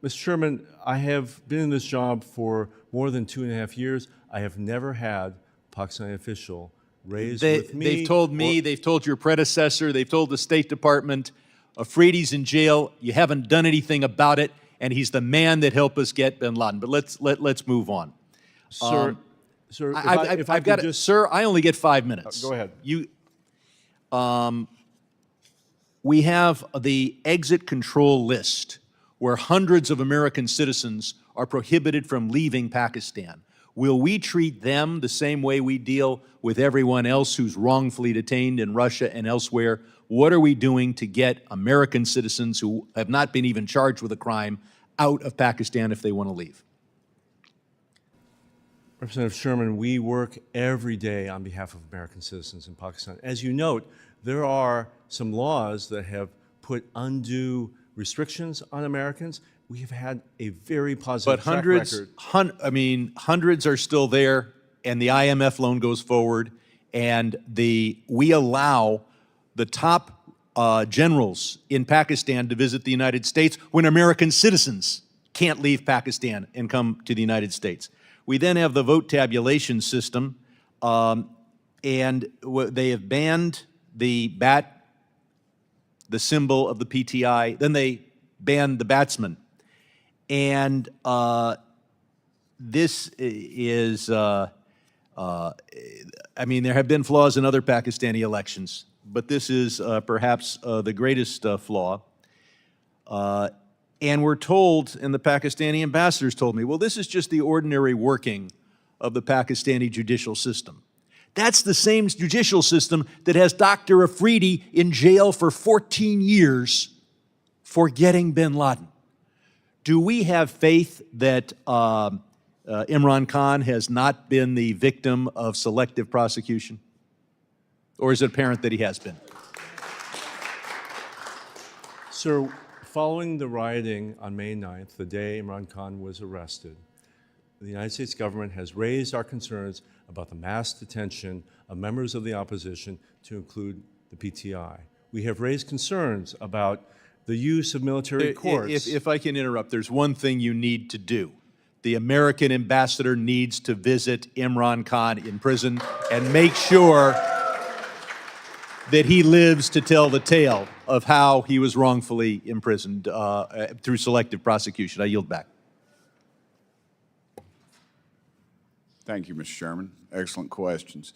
S4: Mr. Chairman, I have been in this job for more than 2.5 years. I have never had a Pakistani official raise with me.
S11: They've told me, they've told your predecessor, they've told the State Department, Afridi's in jail, you haven't done anything about it, and he's the man that helped us get bin Laden. But let's move on.
S4: Sir, if I
S11: I've got
S4: could
S11: it,
S4: just...
S11: sir. I only get 5 minutes.
S4: Go ahead.
S11: We have the exit control list where hundreds of American citizens are prohibited from leaving Pakistan. Will we treat them the same way we deal with everyone else who's wrongfully detained in Russia and elsewhere? What are we doing to get American citizens who have not been even charged with a crime out of Pakistan if they want to leave?
S4: Representative Sherman, we work every day on behalf of American citizens in Pakistan. As you note, there are some laws that have put undue restrictions on Americans. We have had a very positive track record.
S11: Hundreds are still there, and the IMF loan goes forward, and we allow the top generals in Pakistan to visit the United States when American citizens can't leave Pakistan and come to the United States. We then have the vote tabulation system, and they have banned the bat, the symbol of the PTI. Then they banned the batsman. And this is, there have been flaws in other Pakistani elections, but this is perhaps the greatest flaw. And we're told, and the Pakistani ambassadors told me, well, this is just the ordinary working of the Pakistani judicial system. That's the same judicial system that has Dr. Afridi in jail for 14 years for getting bin Laden. Do we have faith that Imran Khan has not been the victim of selective prosecution? Or is it apparent that he has been?
S4: Sir, following the rioting on May 9th, the day Imran Khan was arrested, the United States government has raised our concerns about the mass detention of members of the opposition, to include the PTI. We have raised concerns about the use of military courts.
S11: If I can interrupt, there's one thing you need to do. The American ambassador needs to visit Imran Khan in prison and make sure that he lives to tell the tale of how he was wrongfully imprisoned through selective prosecution. I yield back.
S10: Thank you, Mr. Sherman. Excellent questions.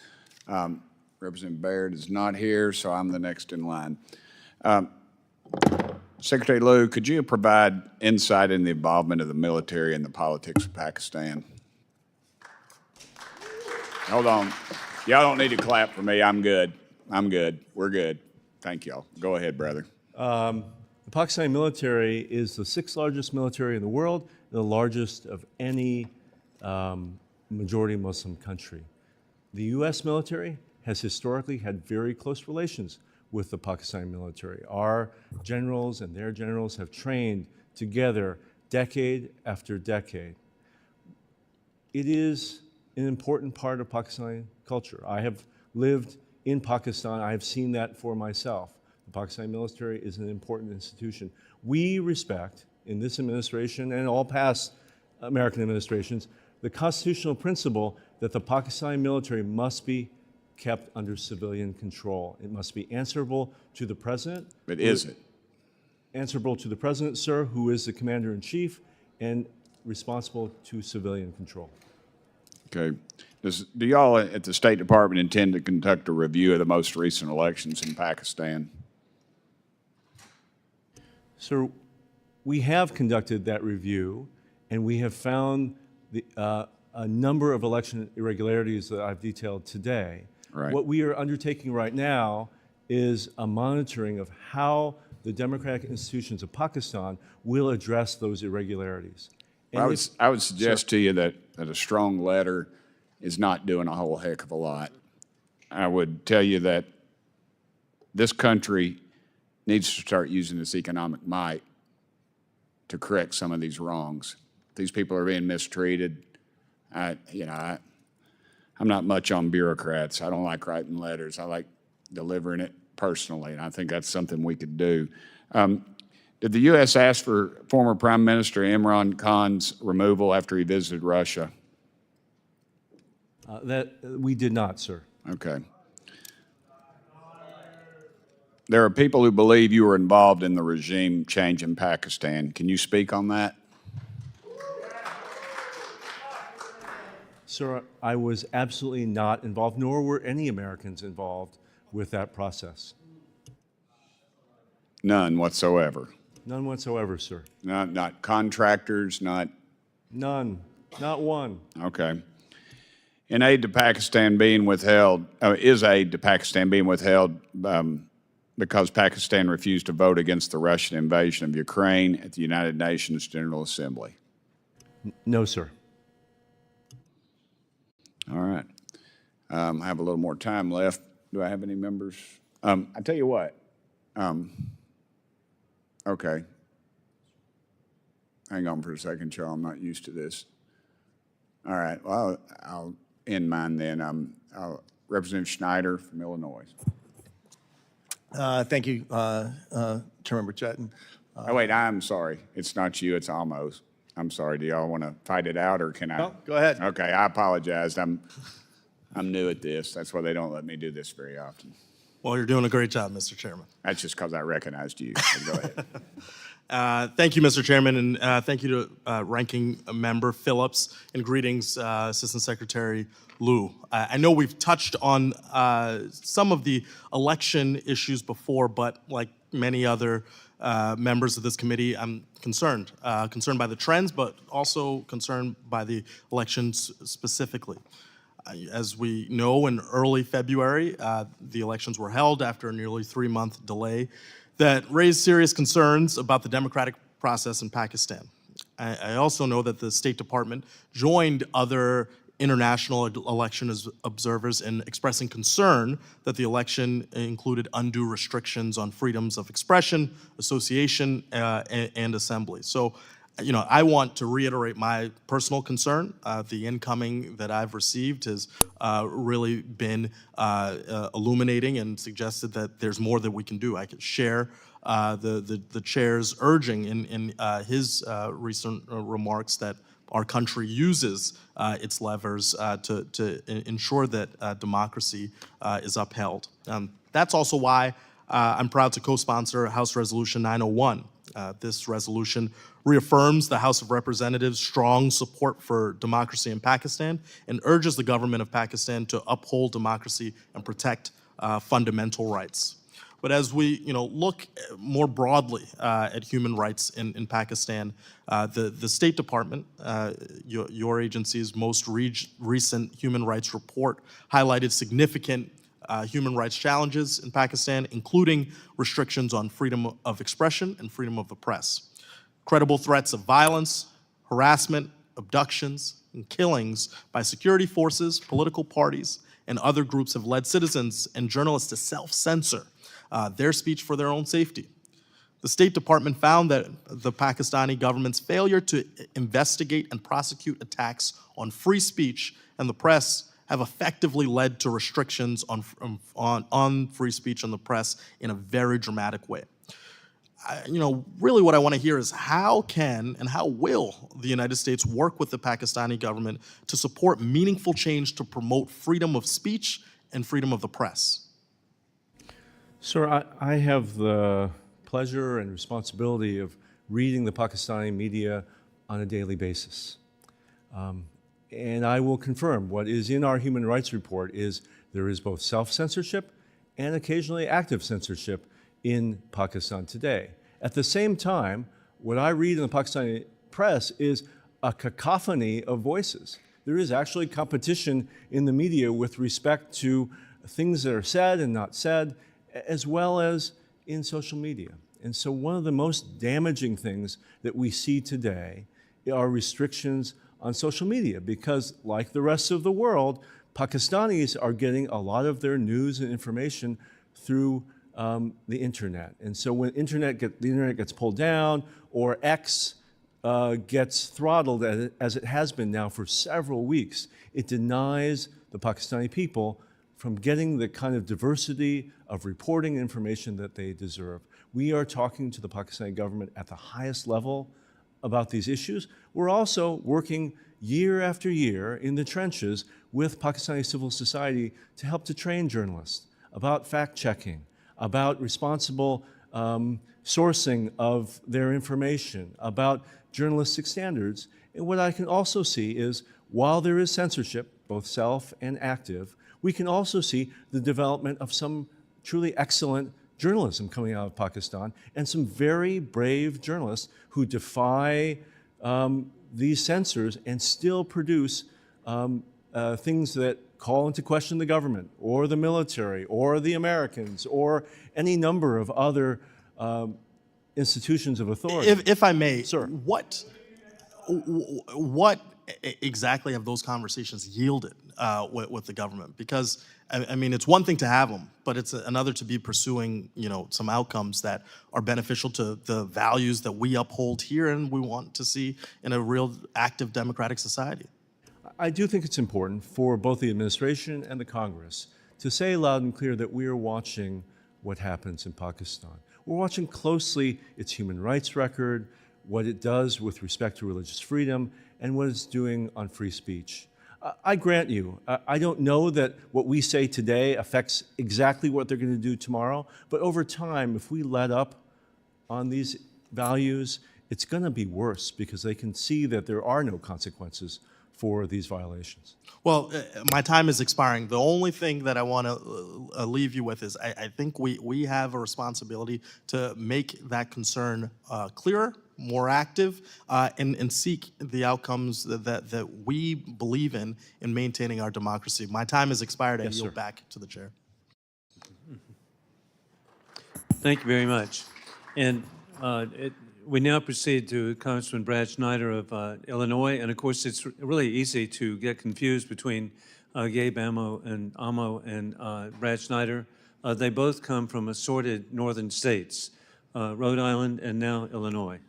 S10: Representative Baird is not here, so I'm the next in line. Secretary Lew, could you provide insight in the involvement of the military in the politics of Pakistan? Hold on. Y'all don't need to clap for me. I'm good. I'm good. We're good. Thank y'all. Go ahead, brother.
S4: The Pakistani military is the 6th largest military in the world, the largest of any majority Muslim country. The U.S. military has historically had very close relations with the Pakistani military. Our generals and their generals have trained together decade after decade. It is an important part of Pakistani culture. I have lived in Pakistan. I have seen that for myself. The Pakistani military is an important institution. We respect, in this administration and all past American administrations, the constitutional principle that the Pakistani military must be kept under civilian control. It must be answerable to the president.
S10: But is it?
S4: Answerable to the president, sir, who is the commander-in-chief, and responsible to civilian control.
S10: Okay. Do y'all at the State Department intend to conduct a review of the most recent elections in Pakistan?
S4: Sir, we have conducted that review, and we have found a number of election irregularities that I've detailed today.
S10: Right.
S4: What we are undertaking right now is a monitoring of how the democratic institutions of Pakistan will address those irregularities. And
S10: I would suggest to you that a strong letter is not doing a whole heck of a lot. I would tell you that this country needs to start using its economic might to correct some of these wrongs. These people are being mistreated. I'm not much on bureaucrats. I don't like writing letters. I like delivering it personally, and I think that's something we could do. Did the U.S. ask for former Prime Minister Imran Khan's removal after he visited Russia?
S4: We did not, sir.
S10: Okay. There are people who believe you were involved in the regime change in Pakistan. Can you speak on that?
S4: Sir, I was absolutely not involved, nor were any Americans involved with that process.
S10: None whatsoever.
S4: None whatsoever, sir.
S10: Not contractors, not.
S4: None. Not one.
S10: Okay. In aid to Pakistan being withheld, is aid to Pakistan being withheld because Pakistan refused to vote against the Russian invasion of Ukraine at the United Nations General Assembly?
S4: No, sir.
S10: All right. I have a little more time left. Do I have any members? I tell you what. Okay. Hang on for a second, Charles. I'm not used to this. All right. Well, I'll end mine then. Representative Schneider from Illinois.
S12: Thank you, Chairmember Chatton.
S10: Oh, wait, I'm sorry. It's not you, it's Almost. I'm sorry. Do y'all want to fight it out, or can I?
S12: No, go ahead.
S10: Okay, I apologize. I'm new at this. That's why they don't let me do this very often.
S12: Well, you're doing a great job, Mr. Chairman.
S10: That's just because I recognized you. So go ahead.
S12: Thank you, Mr. Chairman, and thank you to Ranking Member Phillips, and greetings, Assistant Secretary Liu. I know we've touched on some of the election issues before, but like many other members of this committee, I'm concerned by the trends, but also concerned by the elections specifically. As we know, in early February, the elections were held after a nearly 3-month delay that raised serious concerns about the democratic process in Pakistan. I also know that the State Department joined other international election observers in expressing concern that the election included undue restrictions on freedoms of expression, association, and assembly. So, you know, I want to reiterate my personal concern. The incoming that I've received has really been illuminating and suggested that there's more that we can do. I could share the chair's urging in his recent remarks that our country uses its levers to ensure that democracy is upheld. That's also why I'm proud to co-sponsor House Resolution 901. This resolution reaffirms the House of Representatives' strong support for democracy in Pakistan and urges the government of Pakistan to uphold democracy and protect fundamental rights. But as we, look more broadly at human rights in Pakistan, the State Department, your agency's most recent human rights report, highlighted significant human rights challenges in Pakistan, including restrictions on freedom of expression and freedom of the press. Credible threats of violence, harassment, abductions, and killings by security forces, political parties, and other groups have led citizens and journalists to self-censor their speech for their own safety. The State Department found that the Pakistani government's failure to investigate and prosecute attacks on free speech and the press have effectively led to restrictions on free speech and the press in a very dramatic way. Really what I want to hear is how can and how will the United States work with the Pakistani government to support meaningful change to promote freedom of speech and freedom of the press?
S4: Sir, I have the pleasure and responsibility of reading the Pakistani media on a daily basis. And I will confirm what is in our human rights report is there is both self-censorship and occasionally active censorship in Pakistan today. At the same time, what I read in the Pakistani press is a cacophony of voices. There is actually competition in the media with respect to things that are said and not said, as well as in social media. And so one of the most damaging things that we see today are restrictions on social media because, like the rest of the world, Pakistanis are getting a lot of their news and information through the internet. And so when the internet gets pulled down or X gets throttled as it has been now for several weeks, it denies the Pakistani people from getting the kind of diversity of reporting information that they deserve. We are talking to the Pakistani government at the highest level about these issues. We're also working year after year in the trenches with Pakistani civil society to help to train journalists about fact-checking, about responsible sourcing of their information, about journalistic standards. And what I can also see is, while there is censorship, both self and active, we can also see the development of some truly excellent journalism coming out of Pakistan, and some very brave journalists who defy these censors and still produce things that call into question the government or the military or the Americans or any number of other institutions of authority.
S12: If I may,
S4: Sir.
S12: what exactly have those conversations yielded with the government? Because I mean, it's one thing to have them, but it's another to be pursuing, some outcomes that are beneficial to the values that we uphold here and we want to see in a real active democratic society.
S4: I do think it's important for both the administration and the Congress to say loud and clear that we are watching what happens in Pakistan. We're watching closely its human rights record, what it does with respect to religious freedom, and what it's doing on free speech. I grant you, I don't know that what we say today affects exactly what they're going to do tomorrow, but over time, if we let up on these values, it's going to be worse because they can see that there are no consequences for these violations.
S12: Well, my time is expiring. The only thing that I want to leave you with is I think we have a responsibility to make that concern clearer, more active, and seek the outcomes that we believe in maintaining our democracy. My time has expired. I yield back to the chair.
S2: Thank you very much. And we now proceed to Congressman Brad Schneider of Illinois. And of course, it's really easy to get confused between Gabe Amo and Brad Schneider. They both come from assorted northern states, Rhode Island and now Illinois.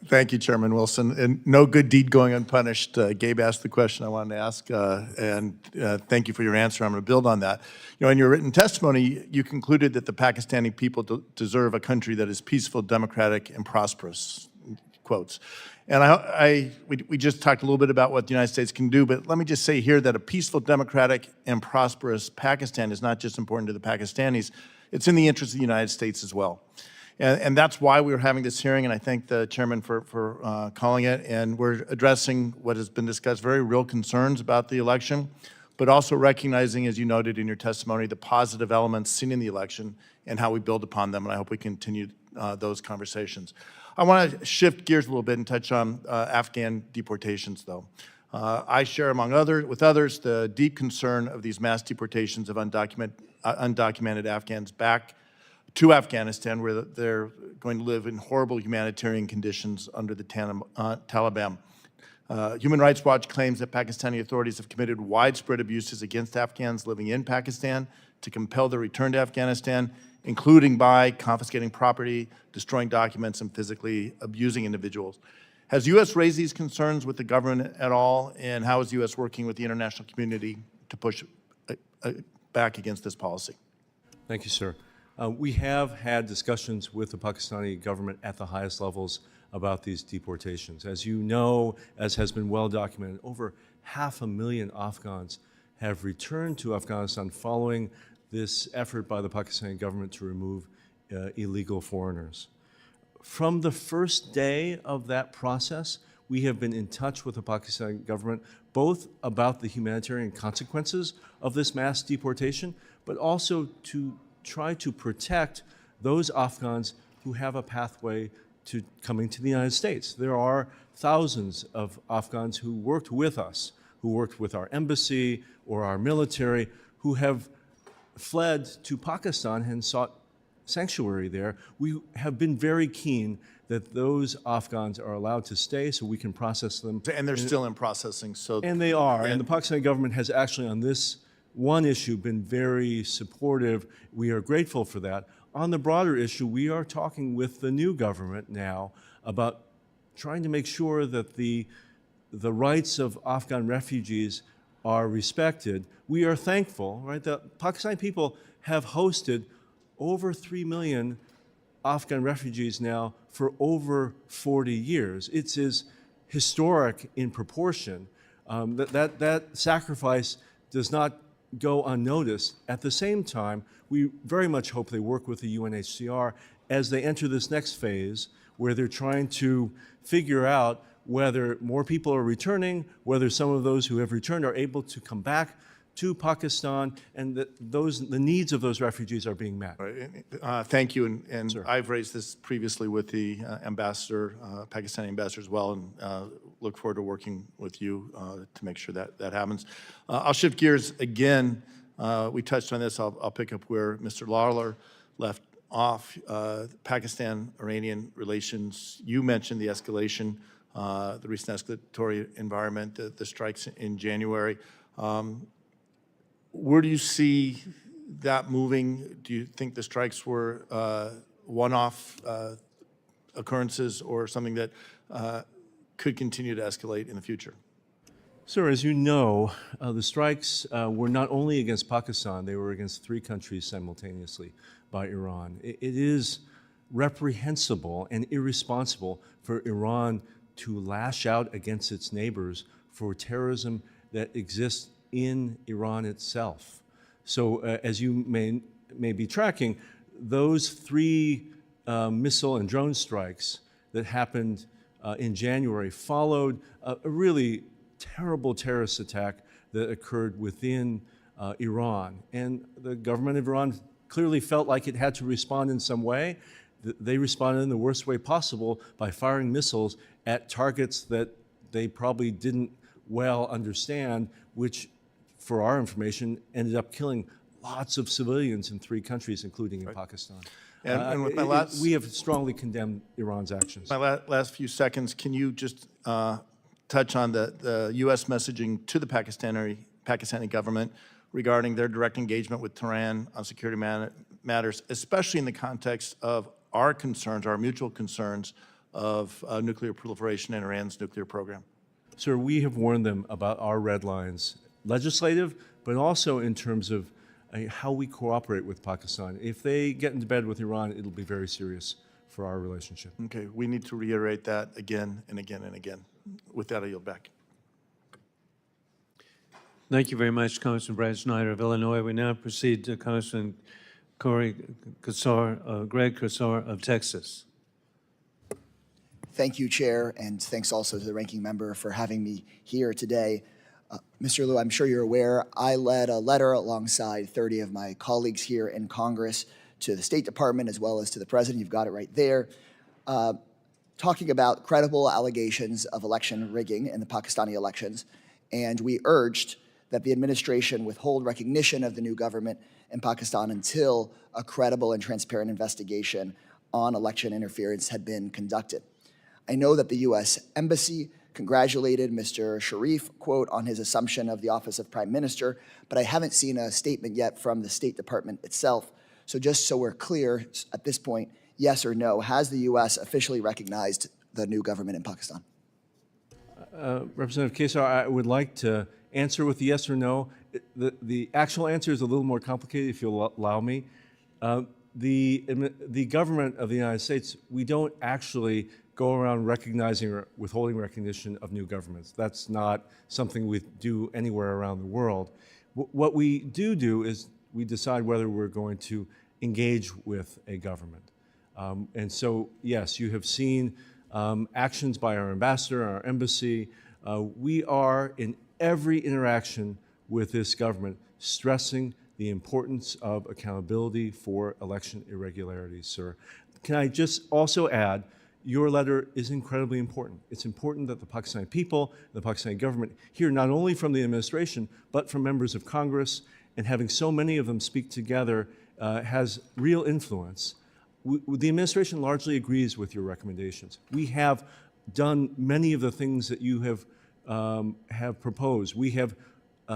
S13: Thank you, Chairman Wilson. And no good deed going unpunished. Gabe asked the question I wanted to ask, and thank you for your answer. I'm going to build on that. In your written testimony, you concluded that the Pakistani people deserve a country that is peaceful, democratic, and prosperous, quotes. And we just talked a little bit about what the United States can do, but let me just say here that a peaceful, democratic, and prosperous Pakistan is not just important to the Pakistanis, it's in the interest of the United States as well. And that's why we're having this hearing, and I thank the chairman for calling it. And we're addressing what has been discussed, very real concerns about the election, but also recognizing, as you noted in your testimony, the positive elements seen in the election and how we build upon them. And I hope we continue those conversations. I want to shift gears a little bit and touch on Afghan deportations, though. I share, with others, the deep concern of these mass deportations of undocumented Afghans back to Afghanistan, where they're going to live in horrible humanitarian conditions under the Taliban. Human Rights Watch claims that Pakistani authorities have committed widespread abuses against Afghans living in Pakistan to compel their return to Afghanistan, including by confiscating property, destroying documents, and physically abusing individuals. Has U.S. raised these concerns with the government at all, and how is U.S. working with the international community to push back against this policy?
S4: Thank you, sir. We have had discussions with the Pakistani government at the highest levels about these deportations. As you know, as has been well documented, over 500,000 Afghans have returned to Afghanistan following this effort by the Pakistani government to remove illegal foreigners. From the first day of that process, we have been in touch with the Pakistani government, both about the humanitarian consequences of this mass deportation, but also to try to protect those Afghans who have a pathway to coming to the United States. There are thousands of Afghans who worked with us, who worked with our embassy or our military, who have fled to Pakistan and sought sanctuary there. We have been very keen that those Afghans are allowed to stay so we can process them.
S13: And they're still in processing.
S4: And they are. And the Pakistani government has actually, on this one issue, been very supportive. We are grateful for that. On the broader issue, we are talking with the new government now about trying to make sure that the rights of Afghan refugees are respected. We are thankful, right? The Pakistani people have hosted over 3 million Afghan refugees now for over 40 years. It's as historic in proportion. That sacrifice does not go unnoticed. At the same time, we very much hope they work with the UNHCR as they enter this next phase where they're trying to figure out whether more people are returning, whether some of those who have returned are able to come back to Pakistan, and that the needs of those refugees are being met.
S13: Thank you, and I've raised this previously with the ambassador, Pakistani ambassador as well, and look forward to working with you to make sure that that happens. I'll shift gears again. We touched on this. I'll pick up where Mr. Lawler left off. Pakistan-Iranian relations. You mentioned the escalation, the recent escalatory environment, the strikes in January. Where do you see that moving? Do you think the strikes were one-off occurrences or something that could continue to escalate in the future?
S4: Sir, as you know, the strikes were not only against Pakistan, they were against 3 countries simultaneously by Iran. It is reprehensible and irresponsible for Iran to lash out against its neighbors for terrorism that exists in Iran itself. So as you may be tracking, those 3 missile and drone strikes that happened in January followed a really terrible terrorist attack that occurred within Iran. And the government of Iran clearly felt like it had to respond in some way. They responded in the worst way possible by firing missiles at targets that they probably didn't well understand, which, for our information, ended up killing lots of civilians in 3 countries, including in Pakistan.
S13: And with my last,
S4: we have strongly condemned Iran's actions.
S13: my last few seconds, can you just touch on the U.S. messaging to the Pakistani government regarding their direct engagement with Tehran on security matters, especially in the context of our concerns, our mutual concerns of nuclear proliferation and Iran's nuclear program?
S4: Sir, we have warned them about our red lines, legislative, but also in terms of how we cooperate with Pakistan. If they get into bed with Iran, it'll be very serious for our relationship.
S13: Okay, we need to reiterate that again and again and again. With that, I yield back.
S2: Thank you very much, Congressman Brad Snyder of Illinois. We now proceed to Congressman Greg Casar of Texas.
S14: Thank you, Chair, and thanks also to the ranking member for having me here today. Mr. Liu, I'm sure you're aware, I led a letter alongside 30 of my colleagues here in Congress to the State Department as well as to the President. You've got it right there. Talking about credible allegations of election rigging in the Pakistani elections, and we urged that the administration withhold recognition of the new government in Pakistan until a credible and transparent investigation on election interference had been conducted. I know that the U.S. Embassy congratulated Mr. Sharif, quote, on his assumption of the office of Prime Minister, but I haven't seen a statement yet from the State Department itself. So just so we're clear at this point, yes or no, has the U.S. officially recognized the new government in Pakistan?
S4: Representative Casar, I would like to answer with yes or no. The actual answer is a little more complicated, if you'll allow me. The government of the United States, we don't actually go around recognizing or withholding recognition of new governments. That's not something we do anywhere around the world. What we do is we decide whether we're going to engage with a government. And so, yes, you have seen actions by our ambassador, our embassy. We are, in every interaction with this government, stressing the importance of accountability for election irregularities, sir. Can I just also add, your letter is incredibly important. It's important that the Pakistani people, the Pakistani government hear not only from the administration, but from members of Congress, and having so many of them speak together has real influence. The administration largely agrees with your recommendations. We have done many of the things that you have proposed. We have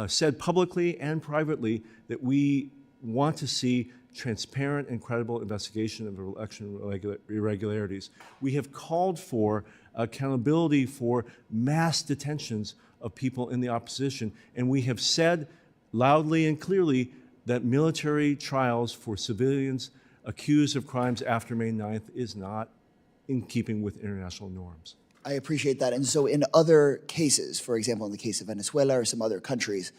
S4: said publicly and privately that we want to see transparent and credible investigation of election irregularities. We have called for accountability for mass detentions of people in the opposition, and we have said loudly and clearly that military trials for civilians accused of crimes after May 9th is not in keeping with international norms.
S14: I appreciate that. And so in other cases, for example, in the case of Venezuela or some other countries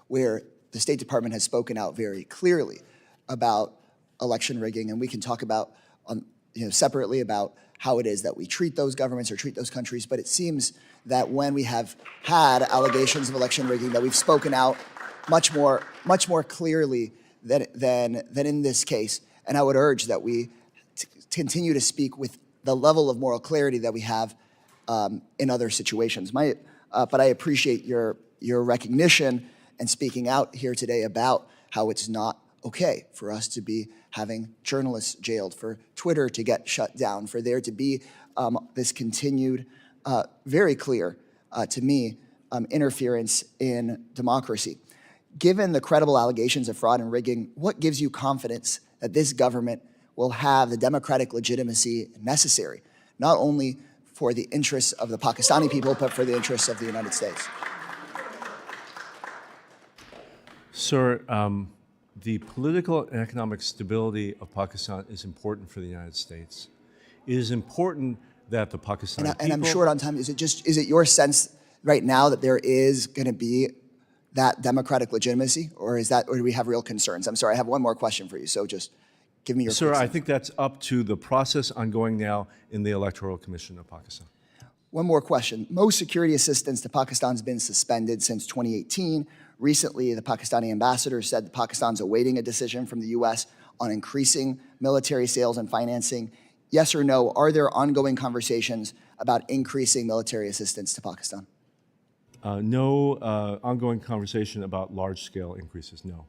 S14: where the State Department has spoken out very clearly about election rigging, and we can talk about separately about how it is that we treat those governments or treat those countries, but it seems that when we have had allegations of election rigging, that we've spoken out much more clearly than in this case. And I would urge that we continue to speak with the level of moral clarity that we have in other situations. But I appreciate your recognition and speaking out here today about how it's not okay for us to be having journalists jailed, for Twitter to get shut down, for there to be this continued, very clear to me, interference in democracy. Given the credible allegations of fraud and rigging, what gives you confidence that this government will have the democratic legitimacy necessary, not only for the interests of the Pakistani people, but for the interests of the United States?
S4: Sir, the political and economic stability of Pakistan is important for the United States. It is important that the Pakistani people...
S14: And I'm short on time. Is it your sense right now that there is going to be that democratic legitimacy, or do we have real concerns? I'm sorry, I have one more question for you, so just give me your...
S4: Sir, I think that's up to the process ongoing now in the Electoral Commission of Pakistan.
S14: One more question. Most security assistance to Pakistan has been suspended since 2018. Recently, the Pakistani ambassador said that Pakistan's awaiting a decision from the U.S. on increasing military sales and financing. Yes or no, are there ongoing conversations about increasing military assistance to Pakistan?
S4: No ongoing conversation about large-scale increases, no.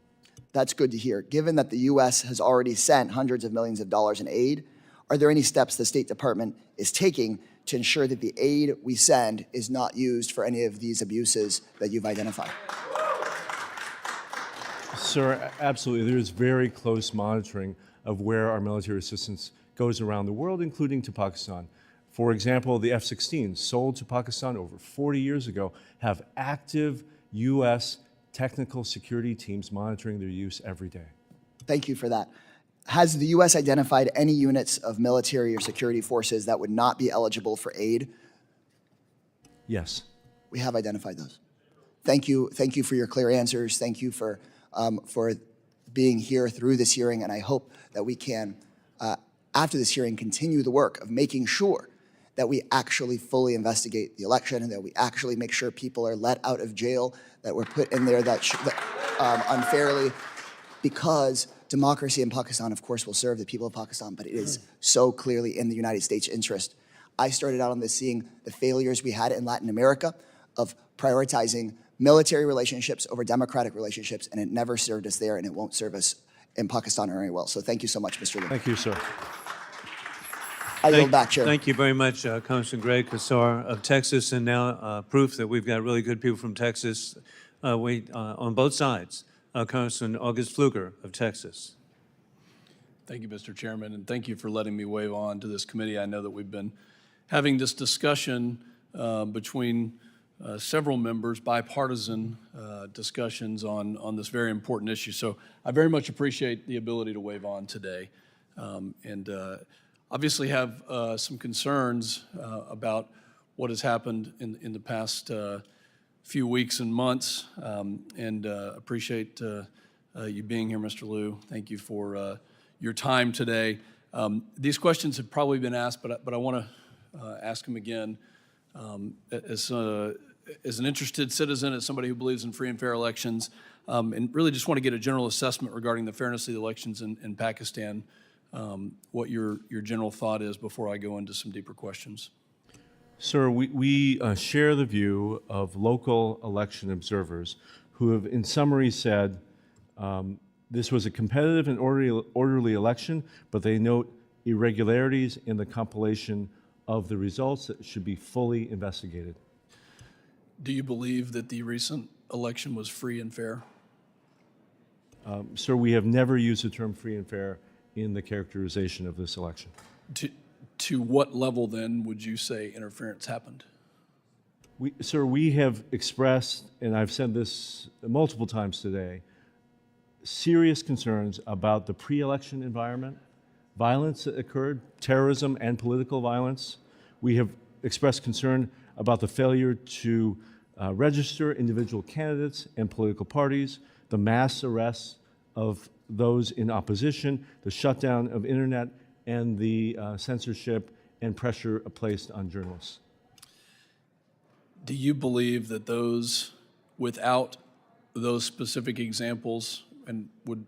S14: That's good to hear. Given that the U.S. has already sent hundreds of millions of dollars in aid, are there any steps the State Department is taking to ensure that the aid we send is not used for any of these abuses that you've identified?
S4: Sir, absolutely. There is very close monitoring of where our military assistance goes around the world, including to Pakistan. For example, the F-16s sold to Pakistan over 40 years ago have active U.S. technical security teams monitoring their use every day.
S14: Thank you for that. Has the U.S. identified any units of military or security forces that would not be eligible for aid?
S4: Yes.
S14: We have identified those. Thank you for your clear answers. Thank you for being here through this hearing, and I hope that we can, after this hearing, continue the work of making sure that we actually fully investigate the election and that we actually make sure people are let out of jail that were put in there that unfairly, because democracy in Pakistan, of course, will serve the people of Pakistan, but it is so clearly in the United States' interest. I started out on this seeing the failures we had in Latin America of prioritizing military relationships over democratic relationships, and it never served us there, and it won't serve us in Pakistan very well. So thank you so much, Mr. Lee.
S4: Thank you, sir.
S14: I yield back, Chair.
S2: Thank you very much, Congressman Greg Casar of Texas, and now proof that we've got really good people from Texas on both sides. Congressman August Pfluger of Texas.
S3: Thank you, Mr. Chairman, and thank you for letting me wave on to this committee. I know that we've been having this discussion between several members, bipartisan discussions on this very important issue. So I very much appreciate the ability to wave on today, and obviously have some concerns about what has happened in the past few weeks and months, and appreciate you being here, Mr. Liu. Thank you for your time today. These questions have probably been asked, but I want to ask them again. As an interested citizen, as somebody who believes in free and fair elections, and really just want to get a general assessment regarding the fairness of the elections in Pakistan, what your general thought is before I go into some deeper questions.
S4: Sir, we share the view of local election observers who have, in summary, said this was a competitive and orderly election, but they note irregularities in the compilation of the results that should be fully investigated.
S3: Do you believe that the recent election was free and fair?
S4: Sir, we have never used the term free and fair in the characterization of this election.
S3: To what level, then, would you say interference happened?
S4: Sir, we have expressed, and I've said this multiple times today, serious concerns about the pre-election environment, violence that occurred, terrorism and political violence. We have expressed concern about the failure to register individual candidates and political parties, the mass arrests of those in opposition, the shutdown of internet, and the censorship and pressure placed on journalists.
S3: Do you believe that those, without those specific examples, and would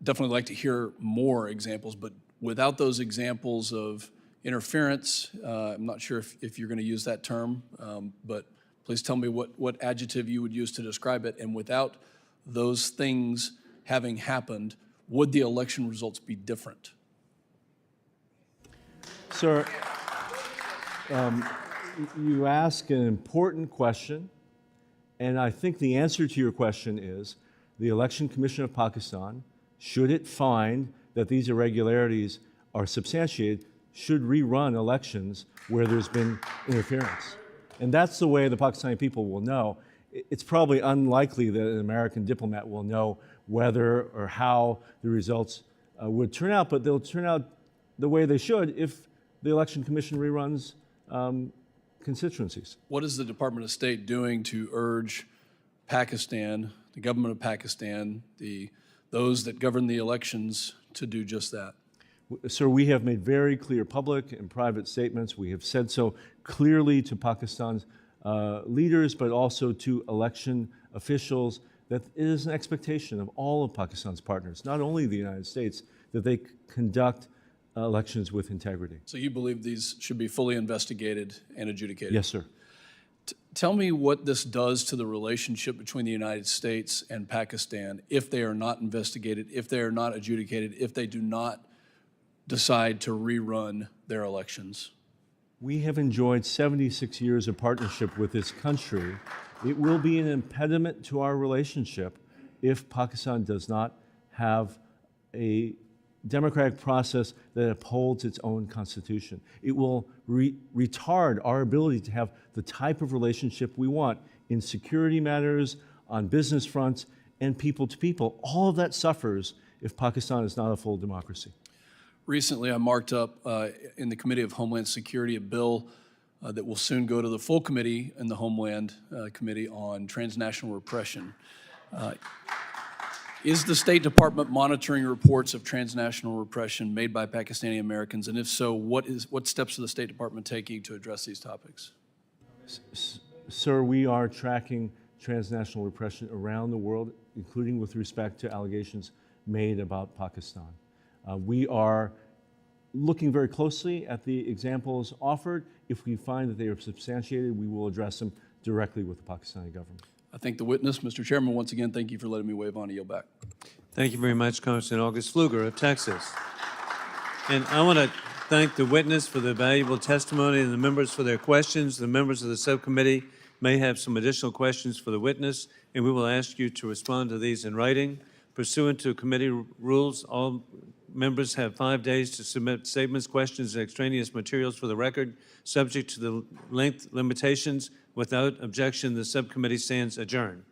S3: definitely like to hear more examples, but without those examples of interference, I'm not sure if you're going to use that term, but please tell me what adjective you would use to describe it, and without those things having happened, would the election results be different?
S4: Sir, you ask an important question, and I think the answer to your question is the Election Commission of Pakistan, should it find that these irregularities are substantiated, should rerun elections where there's been interference. And that's the way the Pakistani people will know. It's probably unlikely that an American diplomat will know whether or how the results would turn out, but they'll turn out the way they should if the Election Commission reruns constituencies.
S3: What is the Department of State doing to urge Pakistan, the government of Pakistan, those that govern the elections, to do just that?
S4: Sir, we have made very clear public and private statements. We have said so clearly to Pakistan's leaders, but also to election officials, that it is an expectation of all of Pakistan's partners, not only the United States, that they conduct elections with integrity.
S3: So you believe these should be fully investigated and adjudicated?
S4: Yes, sir.
S3: Tell me what this does to the relationship between the United States and Pakistan if they are not investigated, if they are not adjudicated, if they do not decide to rerun their elections.
S4: We have enjoyed 76 years of partnership with this country. It will be an impediment to our relationship if Pakistan does not have a democratic process that upholds its own constitution. It will retard our ability to have the type of relationship we want in security matters, on business fronts, and people to people. All of that suffers if Pakistan is not a full democracy.
S3: Recently, I marked up in the Committee of Homeland Security a bill that will soon go to the full committee in the Homeland Committee on transnational repression. Is the State Department monitoring reports of transnational repression made by Pakistani Americans? And if so, what steps is the State Department taking to address these topics?
S4: Sir, we are tracking transnational repression around the world, including with respect to allegations made about Pakistan. We are looking very closely at the examples offered. If we find that they are substantiated, we will address them directly with the Pakistani government.
S3: I thank the witness. Mr. Chairman, once again, thank you for letting me wave on and yield back.
S2: Thank you very much, Congressman August Pfluger of Texas. And I want to thank the witness for the valuable testimony and the members for their questions. The members of the subcommittee may have some additional questions for the witness, and we will ask you to respond to these in writing. Pursuant to committee rules, all members have 5 days to submit statements, questions, and extraneous materials for the record, subject to the length limitations. Without objection, the subcommittee stands adjourned.